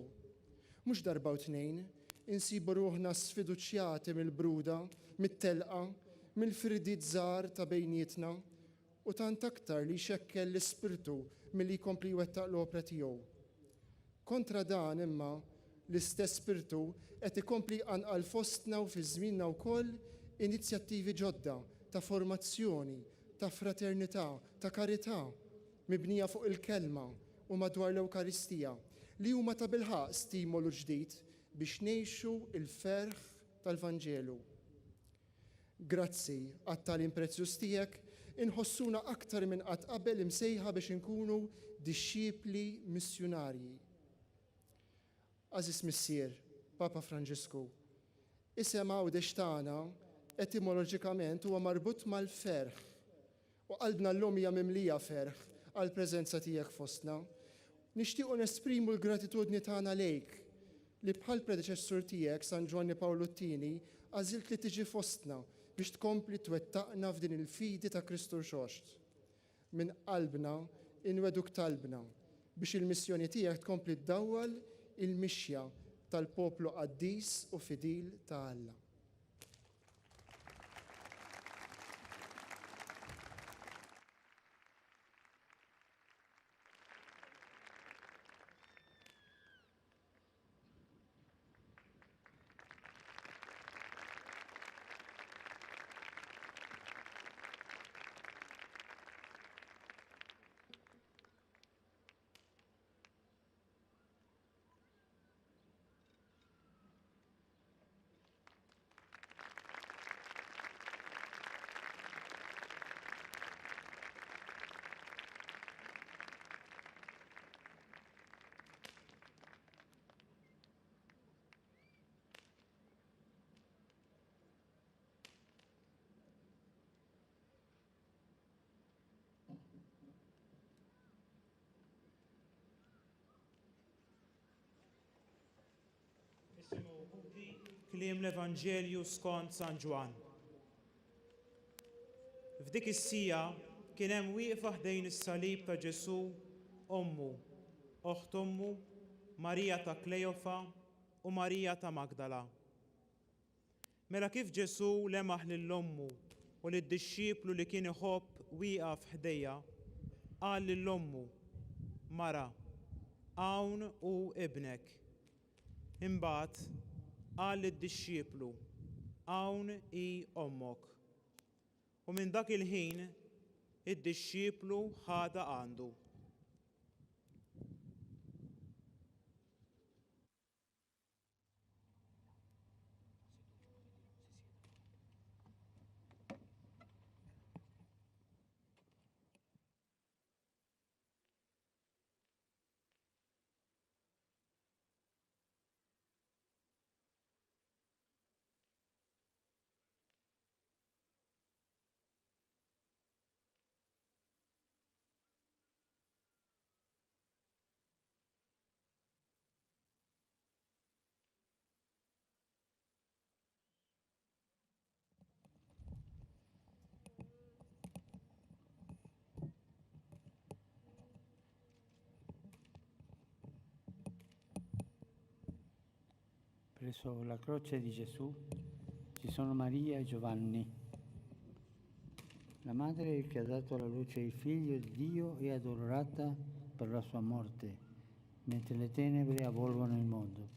Mhux darba u tnejn, insibu ruħna sfiduċjati mill-bruda, mit-telqa, mill-firdiet żgħar ta' bejnietna u tant aktar li jxekkel l-ispirtu milli jkompli jwettaq l-opra tiegħu. Kontra dan imma l-istess spirtu qed ikompli anqal fostna u fi żmienna wkoll inizjattivi ġodda ta' formazzjoni, ta' fraternità, ta' karità, mibnija fuq il-kelma u madwar l-Ewkaristija li huma ta' bilħaq stimolu ġdid biex ngħixu il-ferħ tal-Vanġelu. Grazzi għat-tagħlim prezzjuż tiegħek inħossuna aktar minn qatt qabel imsejħa biex inkunu dixxiepli missjonarji. Aziz Missier, Papa Franġisku, isem għawdex tagħna etimoloġikament huwa marbut mal-ferħ u qalbna llum hija mimlija ferħ għall-preżenza tiegħek fostna. Nixtiequ nesprimu l-gratitudni tagħna lejk li bħal predeċessur tiegħek San Giovanni Pawlu Ttini għażilt li tiġi fostna biex tkompli twettaqna f'din il-fidi ta' Kristu xoxt. Minn qalbna inweduk talbna biex il-missjoni tiegħek tkompli ddawwal il-mixja tal-poplu qaddis u fidil ta' Alla. Kliem l-Evanġelju skont San Ġwan. F'dik is-sija kien hemm wieqfa ħdejn is-salib ta' Ġesu ommu, oħt ommu, Marija ta' Klejofa u Marija ta' Magdala. Mela kif Ġesu lemaħ lill-ommu u lid-dixxieplu li kien iħobb wieqaf ħdejja, qal lill-ommu, Mara, hawn hu ibnek. Imbagħad qal lid-dixxieplu, hawn hi ommok. U minn dak il-ħin id-dixxieplu ħada għandu. Presso la croce di Gesù ci sono Maria e Giovanni, la madre che ha dato alla luce il figlio di Dio e adorata per la sua morte, mentre le tenebre avvolgono il mondo.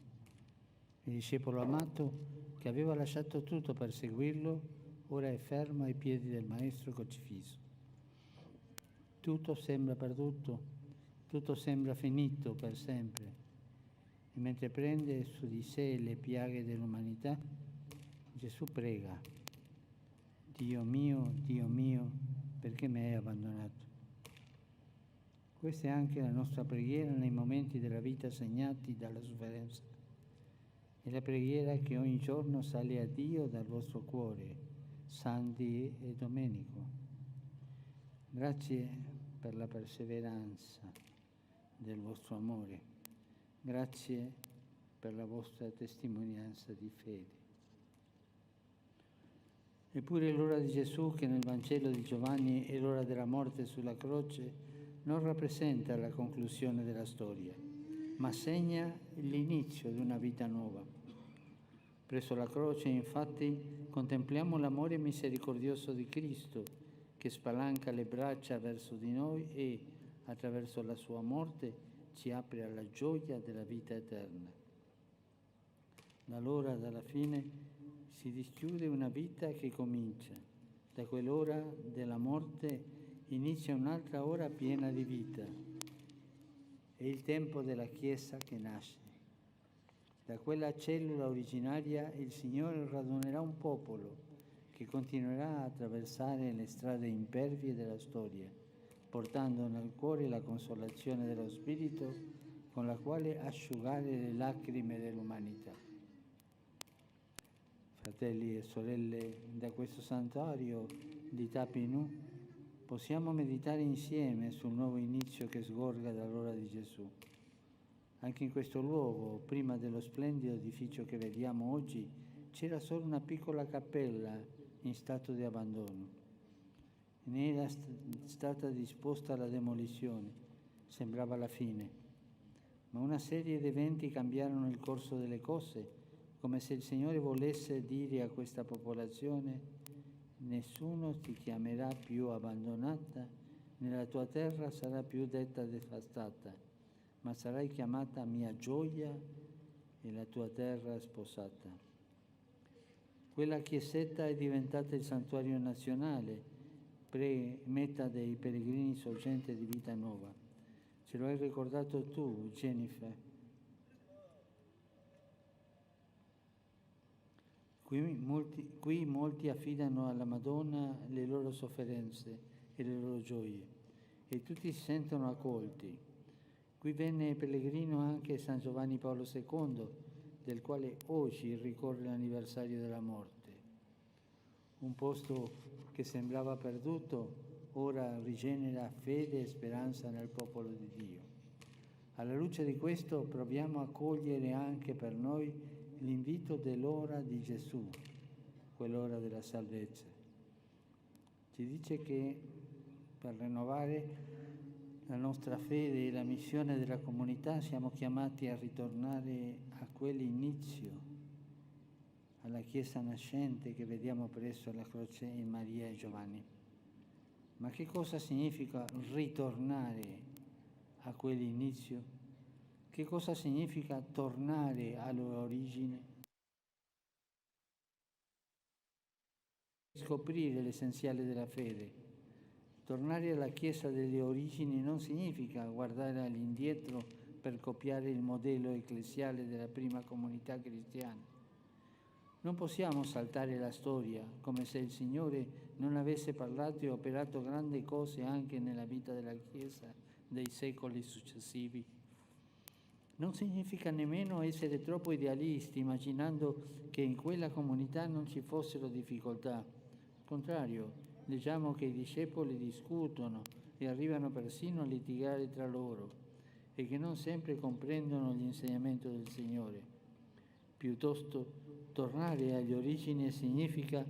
Il discepolo amato che aveva lasciato tutto per seguirlo, ora è fermo ai piedi del Maestro crocifisso. Tutto sembra perduto, tutto sembra finito per sempre. E mentre prende su di sé le piaghe dell'umanità, Gesù prega: Dio mio, perché mi hai abbandonato? Questa è anche la nostra preghiera nei momenti della vita segnati dalla sofferenza. È la preghiera che ogni giorno sale a Dio dal vostro cuore, Santi e Domenico. Grazie per la perseveranza del vostro amore. Grazie per la vostra testimonianza di fede. Eppure l'ora di Gesù, che nel Vangelo di Giovanni è l'ora della morte sulla croce, non rappresenta la conclusione della storia, ma segna l'inizio di una vita nuova. Presso la croce, infatti, contempliamo l'amore misericordioso di Cristo, che spalanca le braccia verso di noi e, attraverso la sua morte, ci apre alla gioia della vita eterna. Dall'ora dalla fine si dischiude una vita che comincia. Da quell'ora della morte inizia un'altra ora piena di vita. È il tempo della Chiesa che nasce. Da quella cellula originaria il Signore radunerà un popolo che continuerà a attraversare le strade impervie della storia, portando nel cuore la consolazione dello Spirito con la quale asciugare le lacrime dell'umanità. Fratelli e sorelle, da questo santuario di Tapinu possiamo meditare insieme sul nuovo inizio che sgorga dall'ora di Gesù. Anche in questo luogo, prima dello splendido edificio che vediamo oggi, c'era solo una piccola cappella in stato di abbandono. Ne era stata disposta la demolizione, sembrava la fine, ma una serie di eventi cambiarono il corso delle cose, come se il Signore volesse dire a questa popolazione: nessuno ti chiamerà più abbandonata, nella tua terra sarà più detta devastata, ma sarai chiamata mia gioia e la tua terra sposata. Quella chiesetta è diventata il santuario nazionale, meta dei pellegrini sorgente di vita nuova. Ce lo hai ricordato tu, Jennifer. Qui molti affidano alla Madonna le loro sofferenze e le loro gioie e tutti si sentono accolti. Qui venne pellegrino anche San Giovanni Paolo II, del quale oggi ricorre l'anniversario della morte. Un posto che sembrava perduto, ora rigenera fede e speranza nel popolo di Dio. Alla luce di questo proviamo a cogliere anche per noi l'invito dell'ora di Gesù, quell'ora della salvezza. Ci dice che per rinnovare la nostra fede e la missione della comunità siamo chiamati a ritornare a quell'inizio, alla Chiesa nascente che vediamo presso la croce in Maria e Giovanni. Ma che cosa significa ritornare a quell'inizio? Che cosa significa tornare alle origini? Scoprire l'essenziale della fede. Tornare alla Chiesa delle origini non significa guardare all'indietro per copiare il modello ecclesiale della prima comunità cristiana. Non possiamo saltare la storia come se il Signore non avesse parlato e operato grandi cose anche nella vita della Chiesa dei secoli successivi. Non significa nemmeno essere troppo idealisti, immaginando che in quella comunità non ci fossero difficoltà. Al contrario, leggiamo che i discepoli discutono e arrivano persino a litigare tra loro e che non sempre comprendono l'insegnamento del Signore. Piuttosto, tornare agli origini significa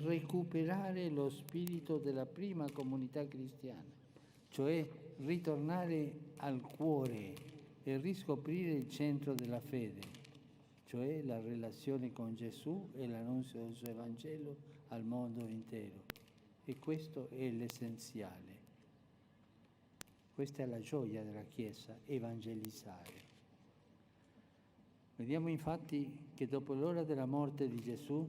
recuperare lo spirito della prima comunità cristiana, cioè ritornare al cuore e riscoprire il centro della fede, cioè la relazione con Gesù e l'annuncio del suo Evangelo al mondo intero. E questo è l'essenziale. Questa è la gioia della Chiesa, evangelizzare. Vediamo infatti che dopo l'ora della morte di Gesù,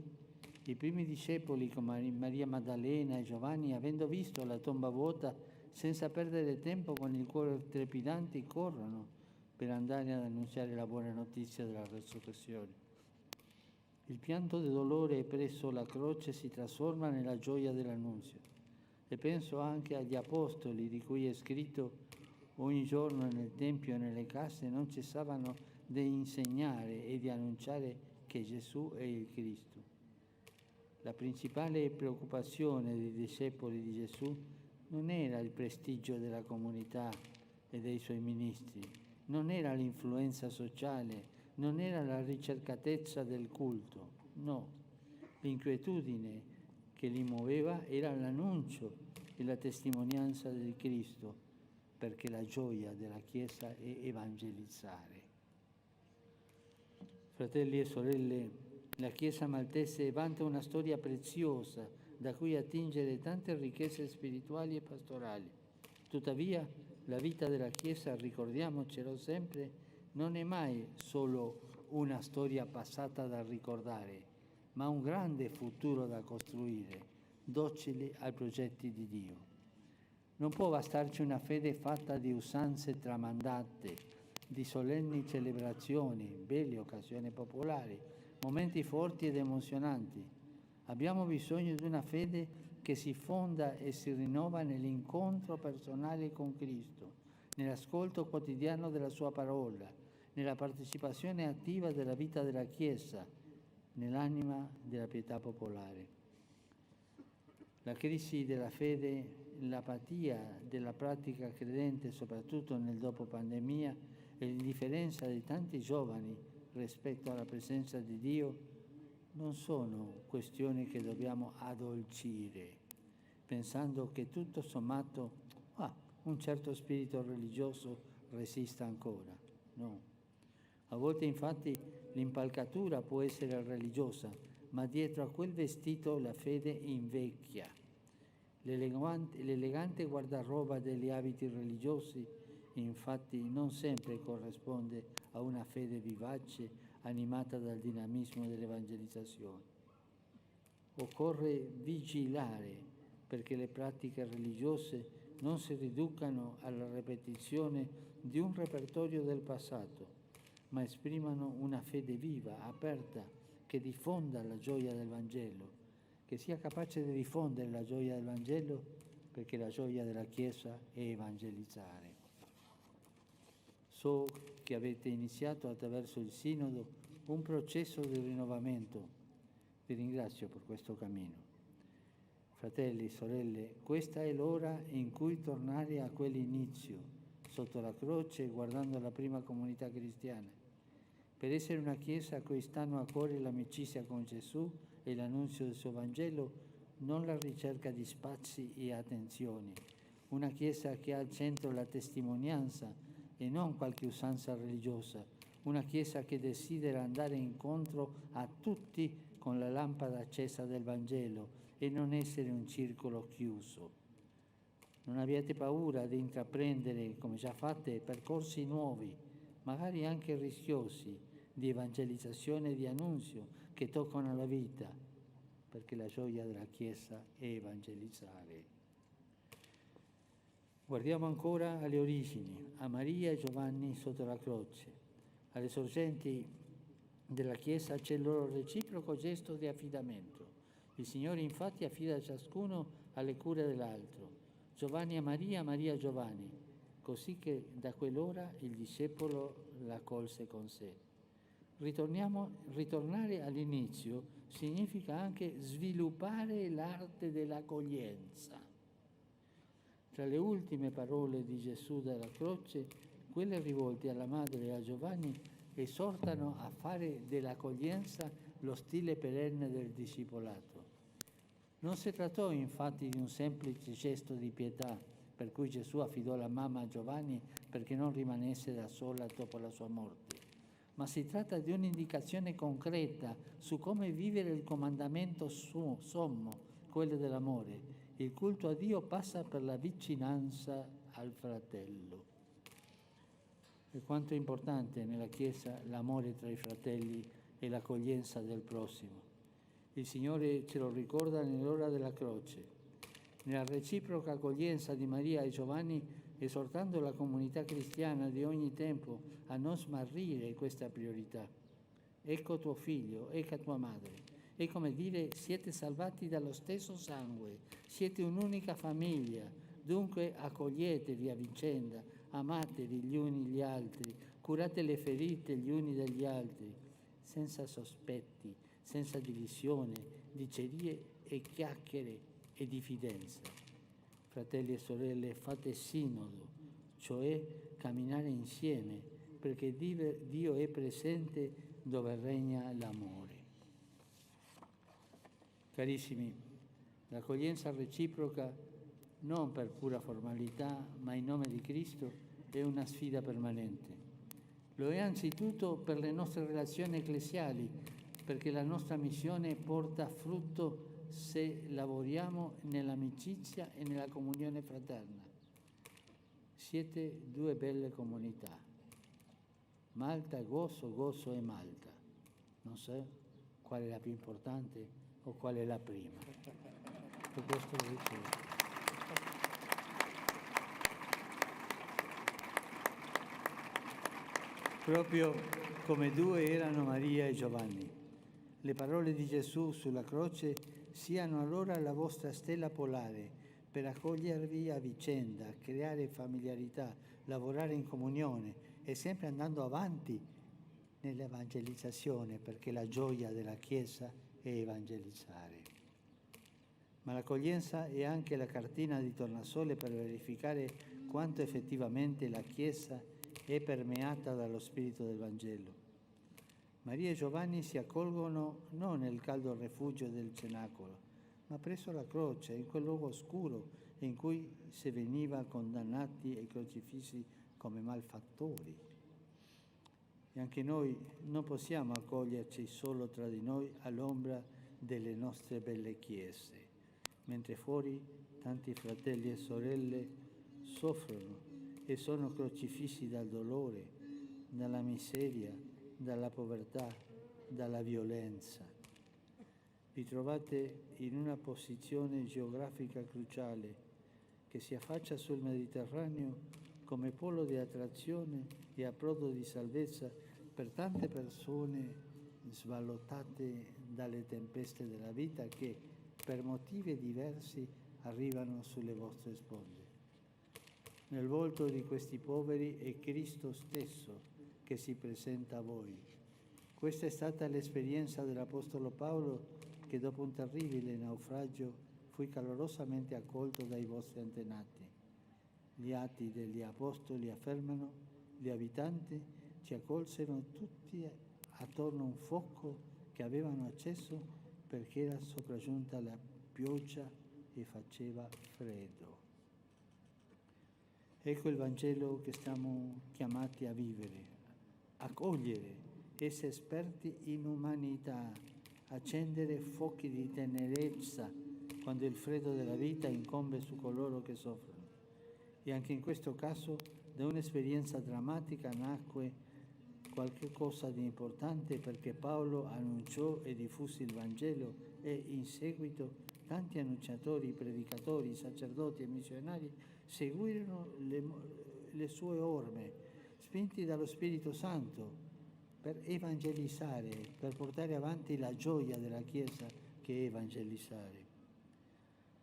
i primi discepoli come Maria Maddalena e Giovanni, avendo visto la tomba vuota, senza perdere tempo con il cuore trepidante, corrono per andare ad annunciare la buona notizia della resurrezione. Il pianto di dolore presso la croce si trasforma nella gioia dell'annunzio. E penso anche agli apostoli di cui è scritto: ogni giorno nel Tempio e nelle case non cessavano di insegnare e di annunciare che Gesù è il Cristo. La principale preoccupazione dei discepoli di Gesù non era il prestigio della comunità e dei suoi ministri, non era l'influenza sociale, non era la ricercatezza del culto, no. L'inquietudine che li muoveva era l'annuncio e la testimonianza di Cristo, perché la gioia della Chiesa è evangelizzare. Fratelli e sorelle, la Chiesa maltese vanta una storia preziosa da cui attingere tante ricchezze spirituali e pastorali. Tuttavia, la vita della Chiesa, ricordiamocelo sempre, non è mai solo una storia passata da ricordare, ma un grande futuro da costruire, docili ai progetti di Dio. Non può bastarci una fede fatta di usanze tramandate, di solenni celebrazioni, belle occasioni popolari, momenti forti ed emozionanti. Abbiamo bisogno di una fede che si fonda e si rinnova nell'incontro personale con Cristo, nell'ascolto quotidiano della Sua parola, nella partecipazione attiva della vita della Chiesa, nell'anima della pietà popolare. La crisi della fede, l'apatia della pratica credente, soprattutto nel dopo pandemia, e l'indifferenza di tanti giovani rispetto alla presenza di Dio non sono questioni che dobbiamo addolcire, pensando che tutto sommato un certo spirito religioso resista ancora. No. A volte infatti l'impalcatura può essere religiosa, ma dietro a quel vestito la fede invecchia. L'elegante guardaroba degli abiti religiosi infatti non sempre corrisponde a una fede vivace animata dal dinamismo dell'evangelizzazione. Occorre vigilare perché le pratiche religiose non si riducano alla ripetizione di un repertorio del passato, ma esprimano una fede viva, aperta, che diffonda la gioia del Vangelo, che sia capace di diffondere la gioia del Vangelo, perché la gioia della Chiesa è evangelizzare. So che avete iniziato attraverso il Sinodo un processo di rinnovamento. Vi ringrazio per questo cammino. Fratelli e sorelle, questa è l'ora in cui tornare a quell'inizio, sotto la croce, guardando la prima comunità cristiana, per essere una Chiesa a cui stanno a cuore l'amicizia con Gesù e l'annunzio del suo Vangelo, non la ricerca di spazi e attenzioni. Una Chiesa che ha al centro la testimonianza e non qualche usanza religiosa. Una Chiesa che desidera andare incontro a tutti con la lampada accesa del Vangelo e non essere un circolo chiuso. Non abbiate paura di intraprendere, come già fate, percorsi nuovi, magari anche rischiosi, di evangelizzazione e di annunzio che toccano la vita, perché la gioia della Chiesa è evangelizzare. Guardiamo ancora alle origini, a Maria e Giovanni sotto la croce. Alle sorgenti della Chiesa c'è il loro reciproco gesto di affidamento. Il Signore infatti affida ciascuno alle cure dell'altro. Giovanni a Maria, Maria a Giovanni, così che da quell'ora il discepolo la colse con sé. Ritornare all'inizio significa anche sviluppare l'arte dell'accoglienza. Tra le ultime parole di Gesù dalla croce, quelle rivolte alla madre e a Giovanni esortano a fare dell'accoglienza lo stile perenne del discepolato. Non si trattò infatti di un semplice gesto di pietà, per cui Gesù affidò la mamma a Giovanni perché non rimanesse da sola dopo la sua morte, ma si tratta di un'indicazione concreta su come vivere il comandamento sommo, quello dell'amore. Il culto a Dio passa per la vicinanza al fratello. E quanto è importante nella Chiesa l'amore tra i fratelli e l'accoglienza del prossimo. Il Signore ce lo ricorda nell'ora della croce, nella reciproca accoglienza di Maria e Giovanni, esortando la comunità cristiana di ogni tempo a non smarrire questa priorità. Ecco tuo figlio, ecco tua madre. È come dire: siete salvati dallo stesso sangue, siete un'unica famiglia, dunque accoglietevi a vicenda, amatevi gli uni gli altri, curate le ferite gli uni degli altri, senza sospetti, senza divisione, dicerie e chiacchiere e diffidenza. Fratelli e sorelle, fate sinodo, cioè camminare insieme, perché Dio è presente dove regna l'amore. Carissimi, l'accoglienza reciproca, non per pura formalità, ma in nome di Cristo, è una sfida permanente. Lo è anzitutto per le nostre relazioni ecclesiali, perché la nostra missione porta frutto se lavoriamo nell'amicizia e nella comunione fraterna. Siete due belle comunità. Malta, Gozo e Malta. Non so qual è la più importante o qual è la prima. Per questo lo dicevo. Proprio come due erano Maria e Giovanni. Le parole di Gesù sulla croce siano allora la vostra stella polare per accogliervi a vicenda, creare familiarità, lavorare in comunione e sempre andando avanti nell'evangelizzazione, perché la gioia della Chiesa è evangelizzare. Ma l'accoglienza è anche la cartina di tornasole per verificare quanto effettivamente la Chiesa è permeata dallo spirito del Vangelo. Maria e Giovanni si accolgono non nel caldo rifugio del cenacolo, ma presso la croce, in quel luogo oscuro in cui si veniva condannati e crocifissi come malfattori. E anche noi non possiamo accoglierci solo tra di noi all'ombra delle nostre belle chiese, mentre fuori tanti fratelli e sorelle soffrono e sono crocifissi dal dolore, dalla miseria, dalla povertà, dalla violenza. Vi trovate in una posizione geografica cruciale che si affaccia sul Mediterraneo come polo di attrazione e approdo di salvezza per tante persone sballottate dalle tempeste della vita che per motivi diversi arrivano sulle vostre sponde. Nel volto di questi poveri è Cristo stesso che si presenta a voi. Questa è stata l'esperienza dell'Apostolo Paolo, che dopo un terribile naufragio fu calorosamente accolto dai vostri antenati. Gli Atti degli Apostoli affermano: gli abitanti ci accolsero tutti attorno a un fuoco che avevano acceso perché era sopraggiunta la pioggia e faceva freddo. Ecco il Vangelo che siamo chiamati a vivere, accogliere, essere esperti in umanità, accendere fuochi di tenerezza quando il freddo della vita incombe su coloro che soffrono. E anche in questo caso, da un'esperienza drammatica nacque qualche cosa di importante, perché Paolo annunciò e diffuse il Vangelo e in seguito tanti annunciatori, predicatori, sacerdoti e missionari seguirono le sue orme, spinti dallo Spirito Santo per evangelizzare, per portare avanti la gioia della Chiesa che è evangelizzare.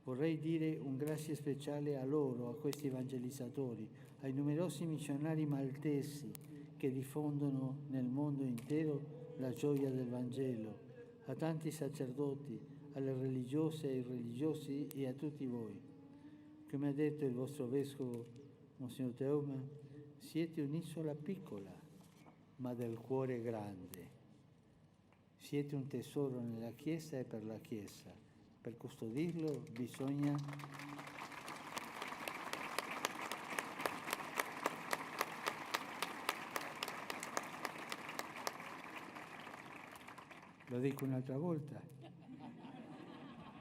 Vorrei dire un grazie speciale a loro, a questi evangelizzatori, ai numerosi missionari maltesi che diffondono nel mondo intero la gioia del Vangelo, a tanti sacerdoti, alle religiose e ai religiosi e a tutti voi. Come ha detto il vostro vescovo, Monsignor Teuma, siete un'isola piccola, ma del cuore grande. Siete un tesoro nella Chiesa e per la Chiesa. Per custodirlo bisogna lo dico un'altra volta.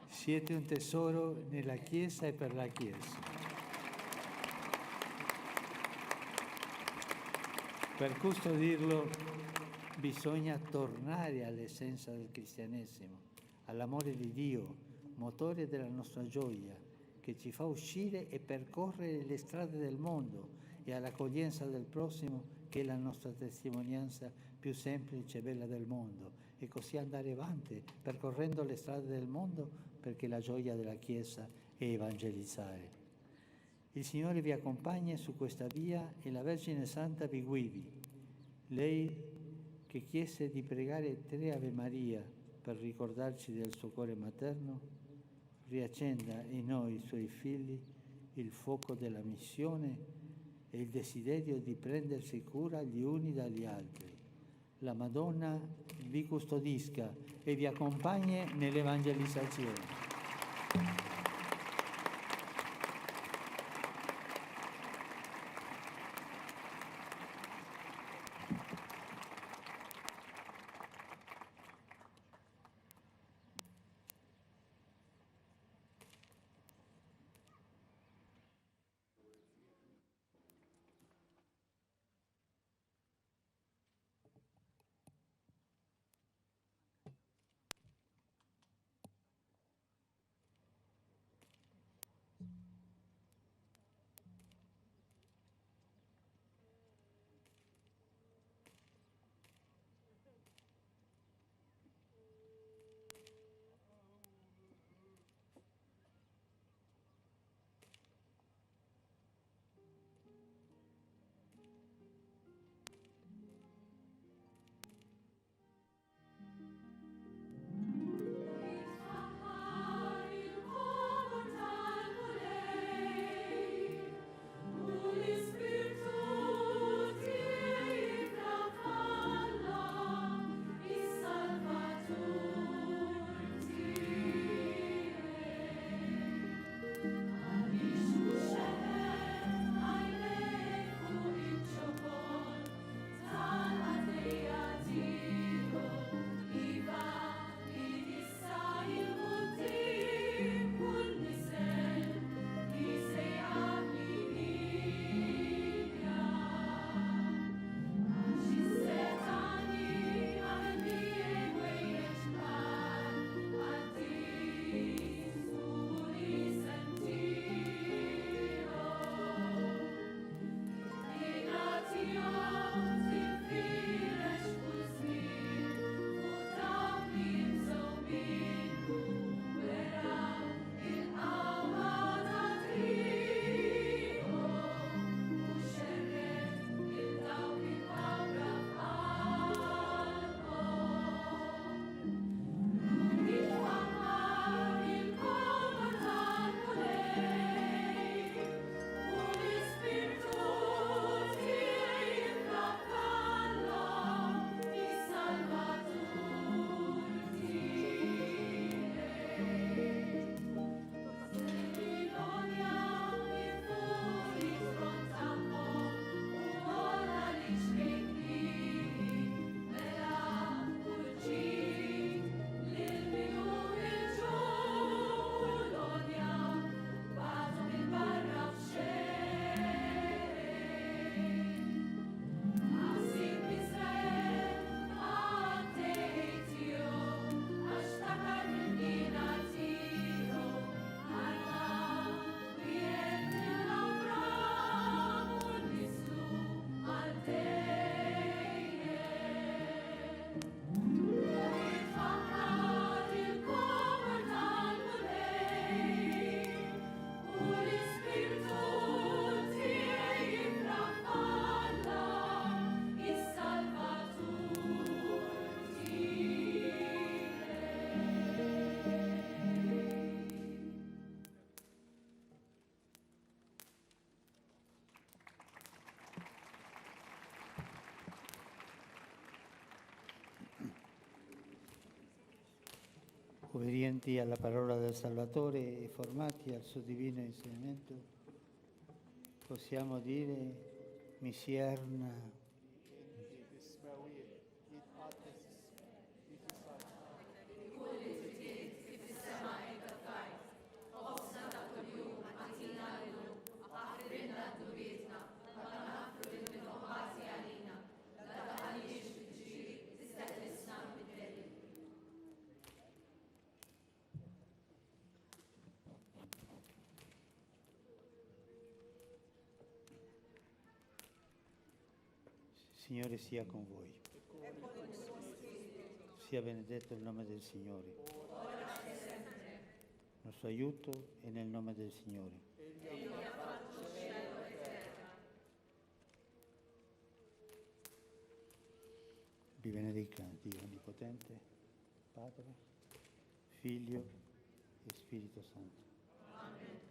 Siete un tesoro nella Chiesa e per la Chiesa. Per custodirlo bisogna tornare all'essenza del cristianesimo, all'amore di Dio, motore della nostra gioia, che ci fa uscire e percorrere le strade del mondo, e all'accoglienza del prossimo, che è la nostra testimonianza più semplice e bella del mondo, e così andare avanti, percorrendo le strade del mondo, perché la gioia della Chiesa è evangelizzare. Il Signore vi accompagna su questa via e la Vergine Santa vi guidi. Lei che chiese di pregare 3 Ave Maria per ricordarci del suo cuore materno, riaccenda in noi, suoi figli, il fuoco della missione e il desiderio di prendersi cura gli uni dagli altri. La Madonna vi custodisca e vi accompagni nell'evangelizzazione. Obbedienti alla parola del Salvatore e formati al suo divino insegnamento, possiamo dire misierna Signore sia con voi. Sia benedetto il nome del Signore. Il nostro aiuto è nel nome del Signore. Vi benedica Dio Onnipotente, Padre, Figlio e Spirito Santo. Amen.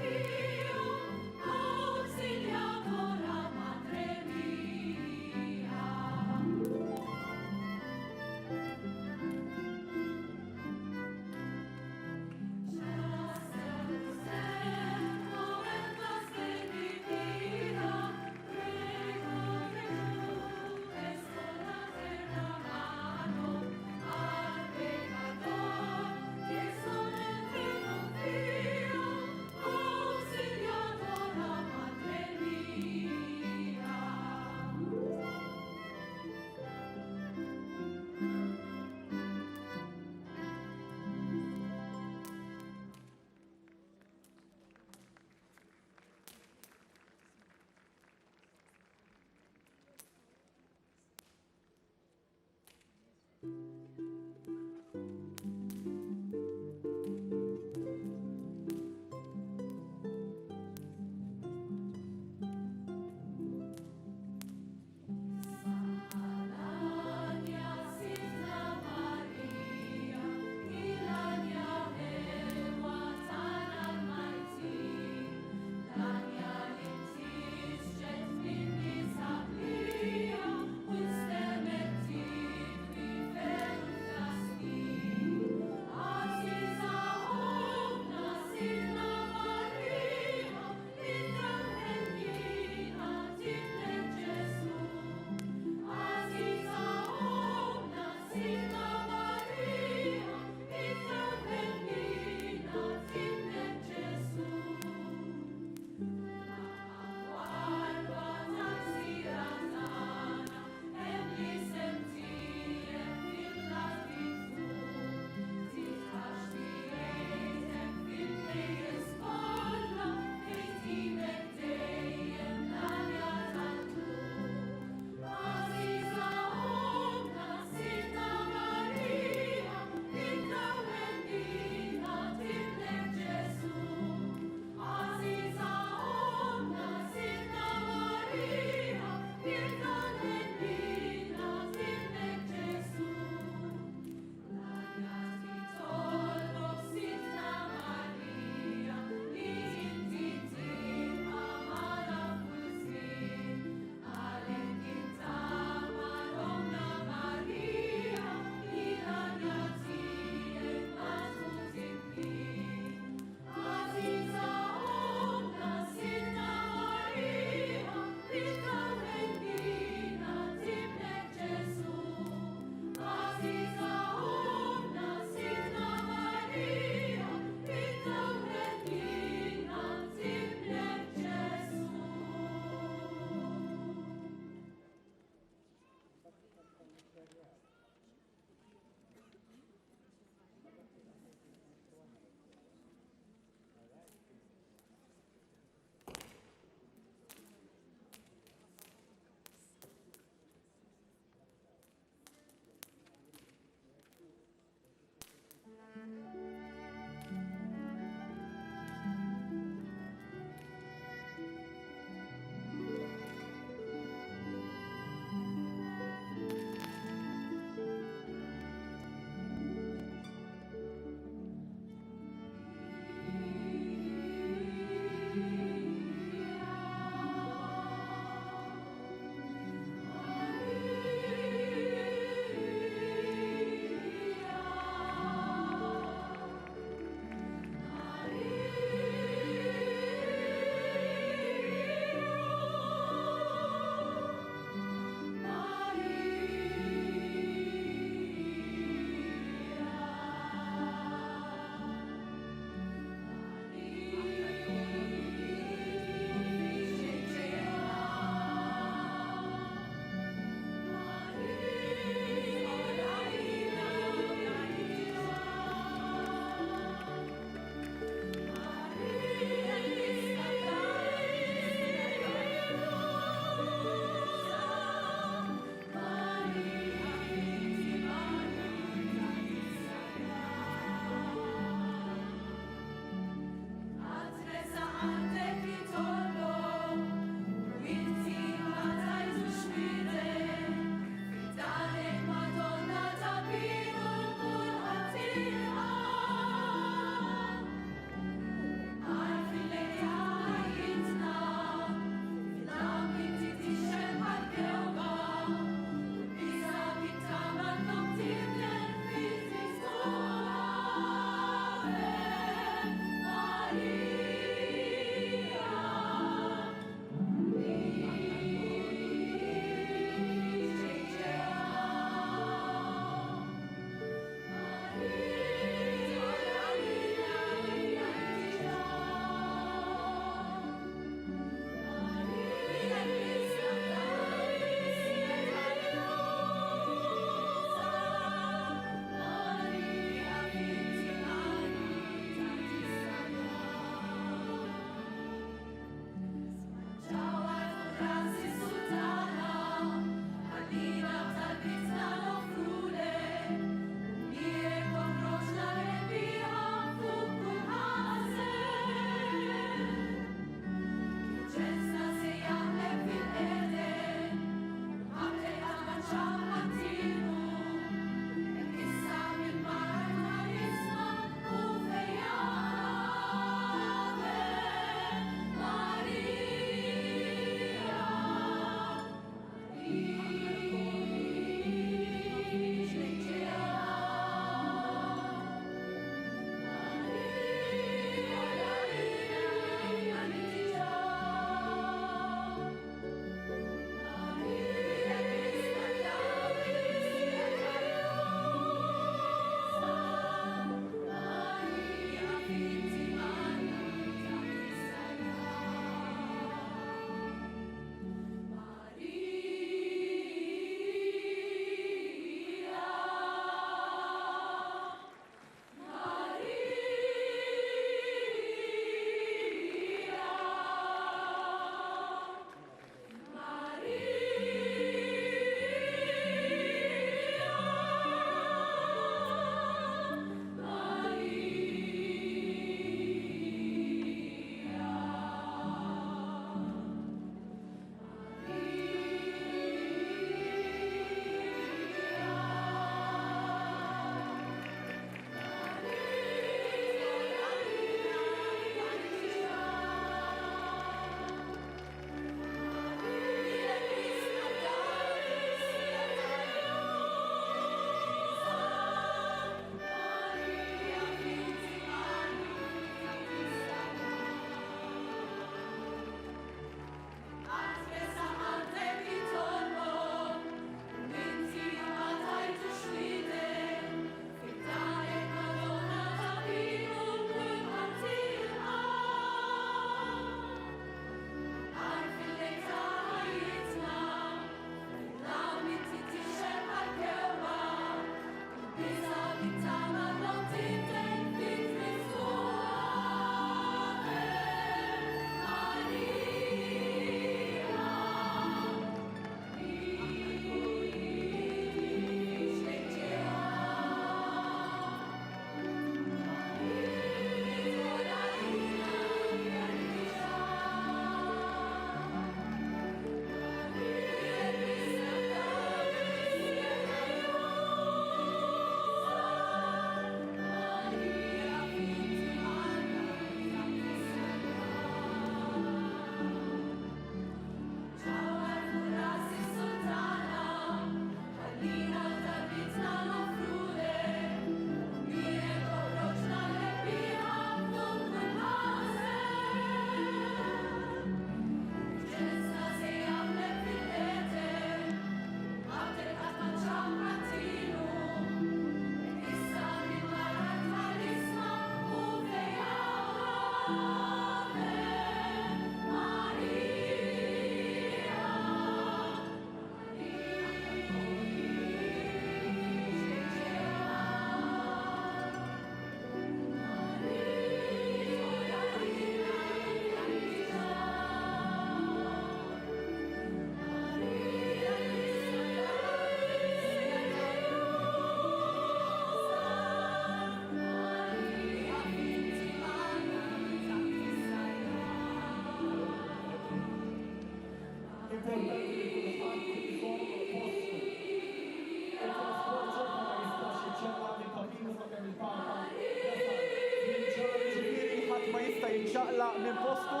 jinxaqlaq minn postu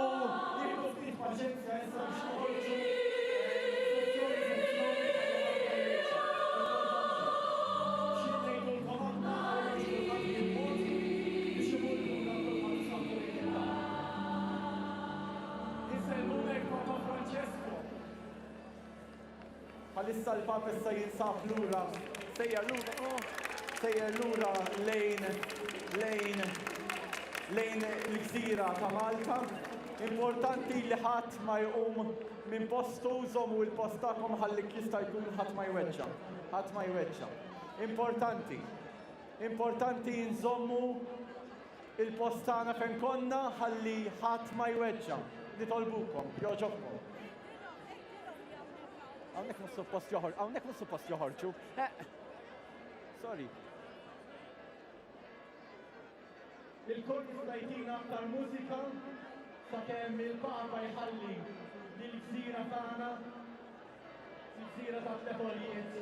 u jieħdu ftit paċenzja issa biex noħorġu. Għalissa l-Papa issa jinsab lura, sejjer lura lejn l-gżira ta' Malta. Importanti li ħadd ma jqum minn postu żommu l-post tagħkom ħalli jista' jkun ħadd ma jweġġa. Importanti nżommu il-post tagħna fejn konna ħalli ħadd ma jweġġa. Nitolbukom, joġobkom. Hawnhekk mhux suppost joħorġu. Sorry. Il-kol jistajtina aktar mużika sakemm il-Papa jħalli lill-gżira tagħna, il-gżira tat-Tletolijiet.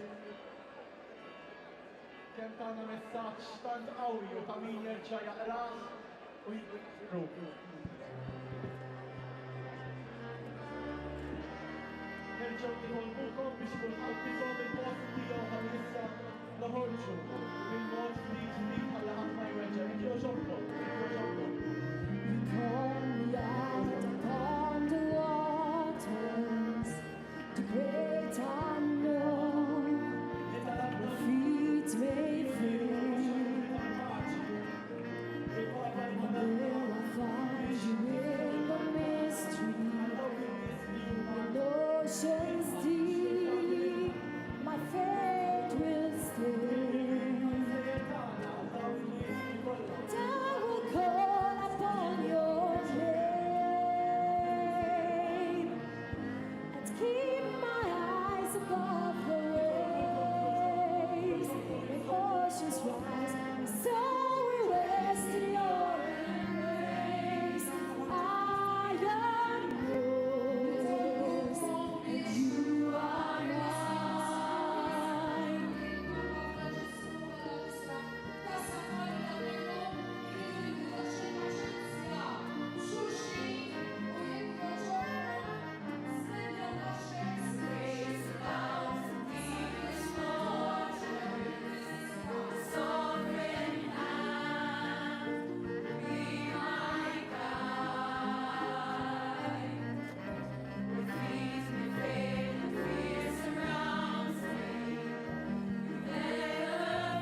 Kemm tagħna messaġġ tant qawwi u ta' min jerġa' jaqrah u jqru. Nerġgħu nitolbukom biex kulħadd iżomm il-post tiegħu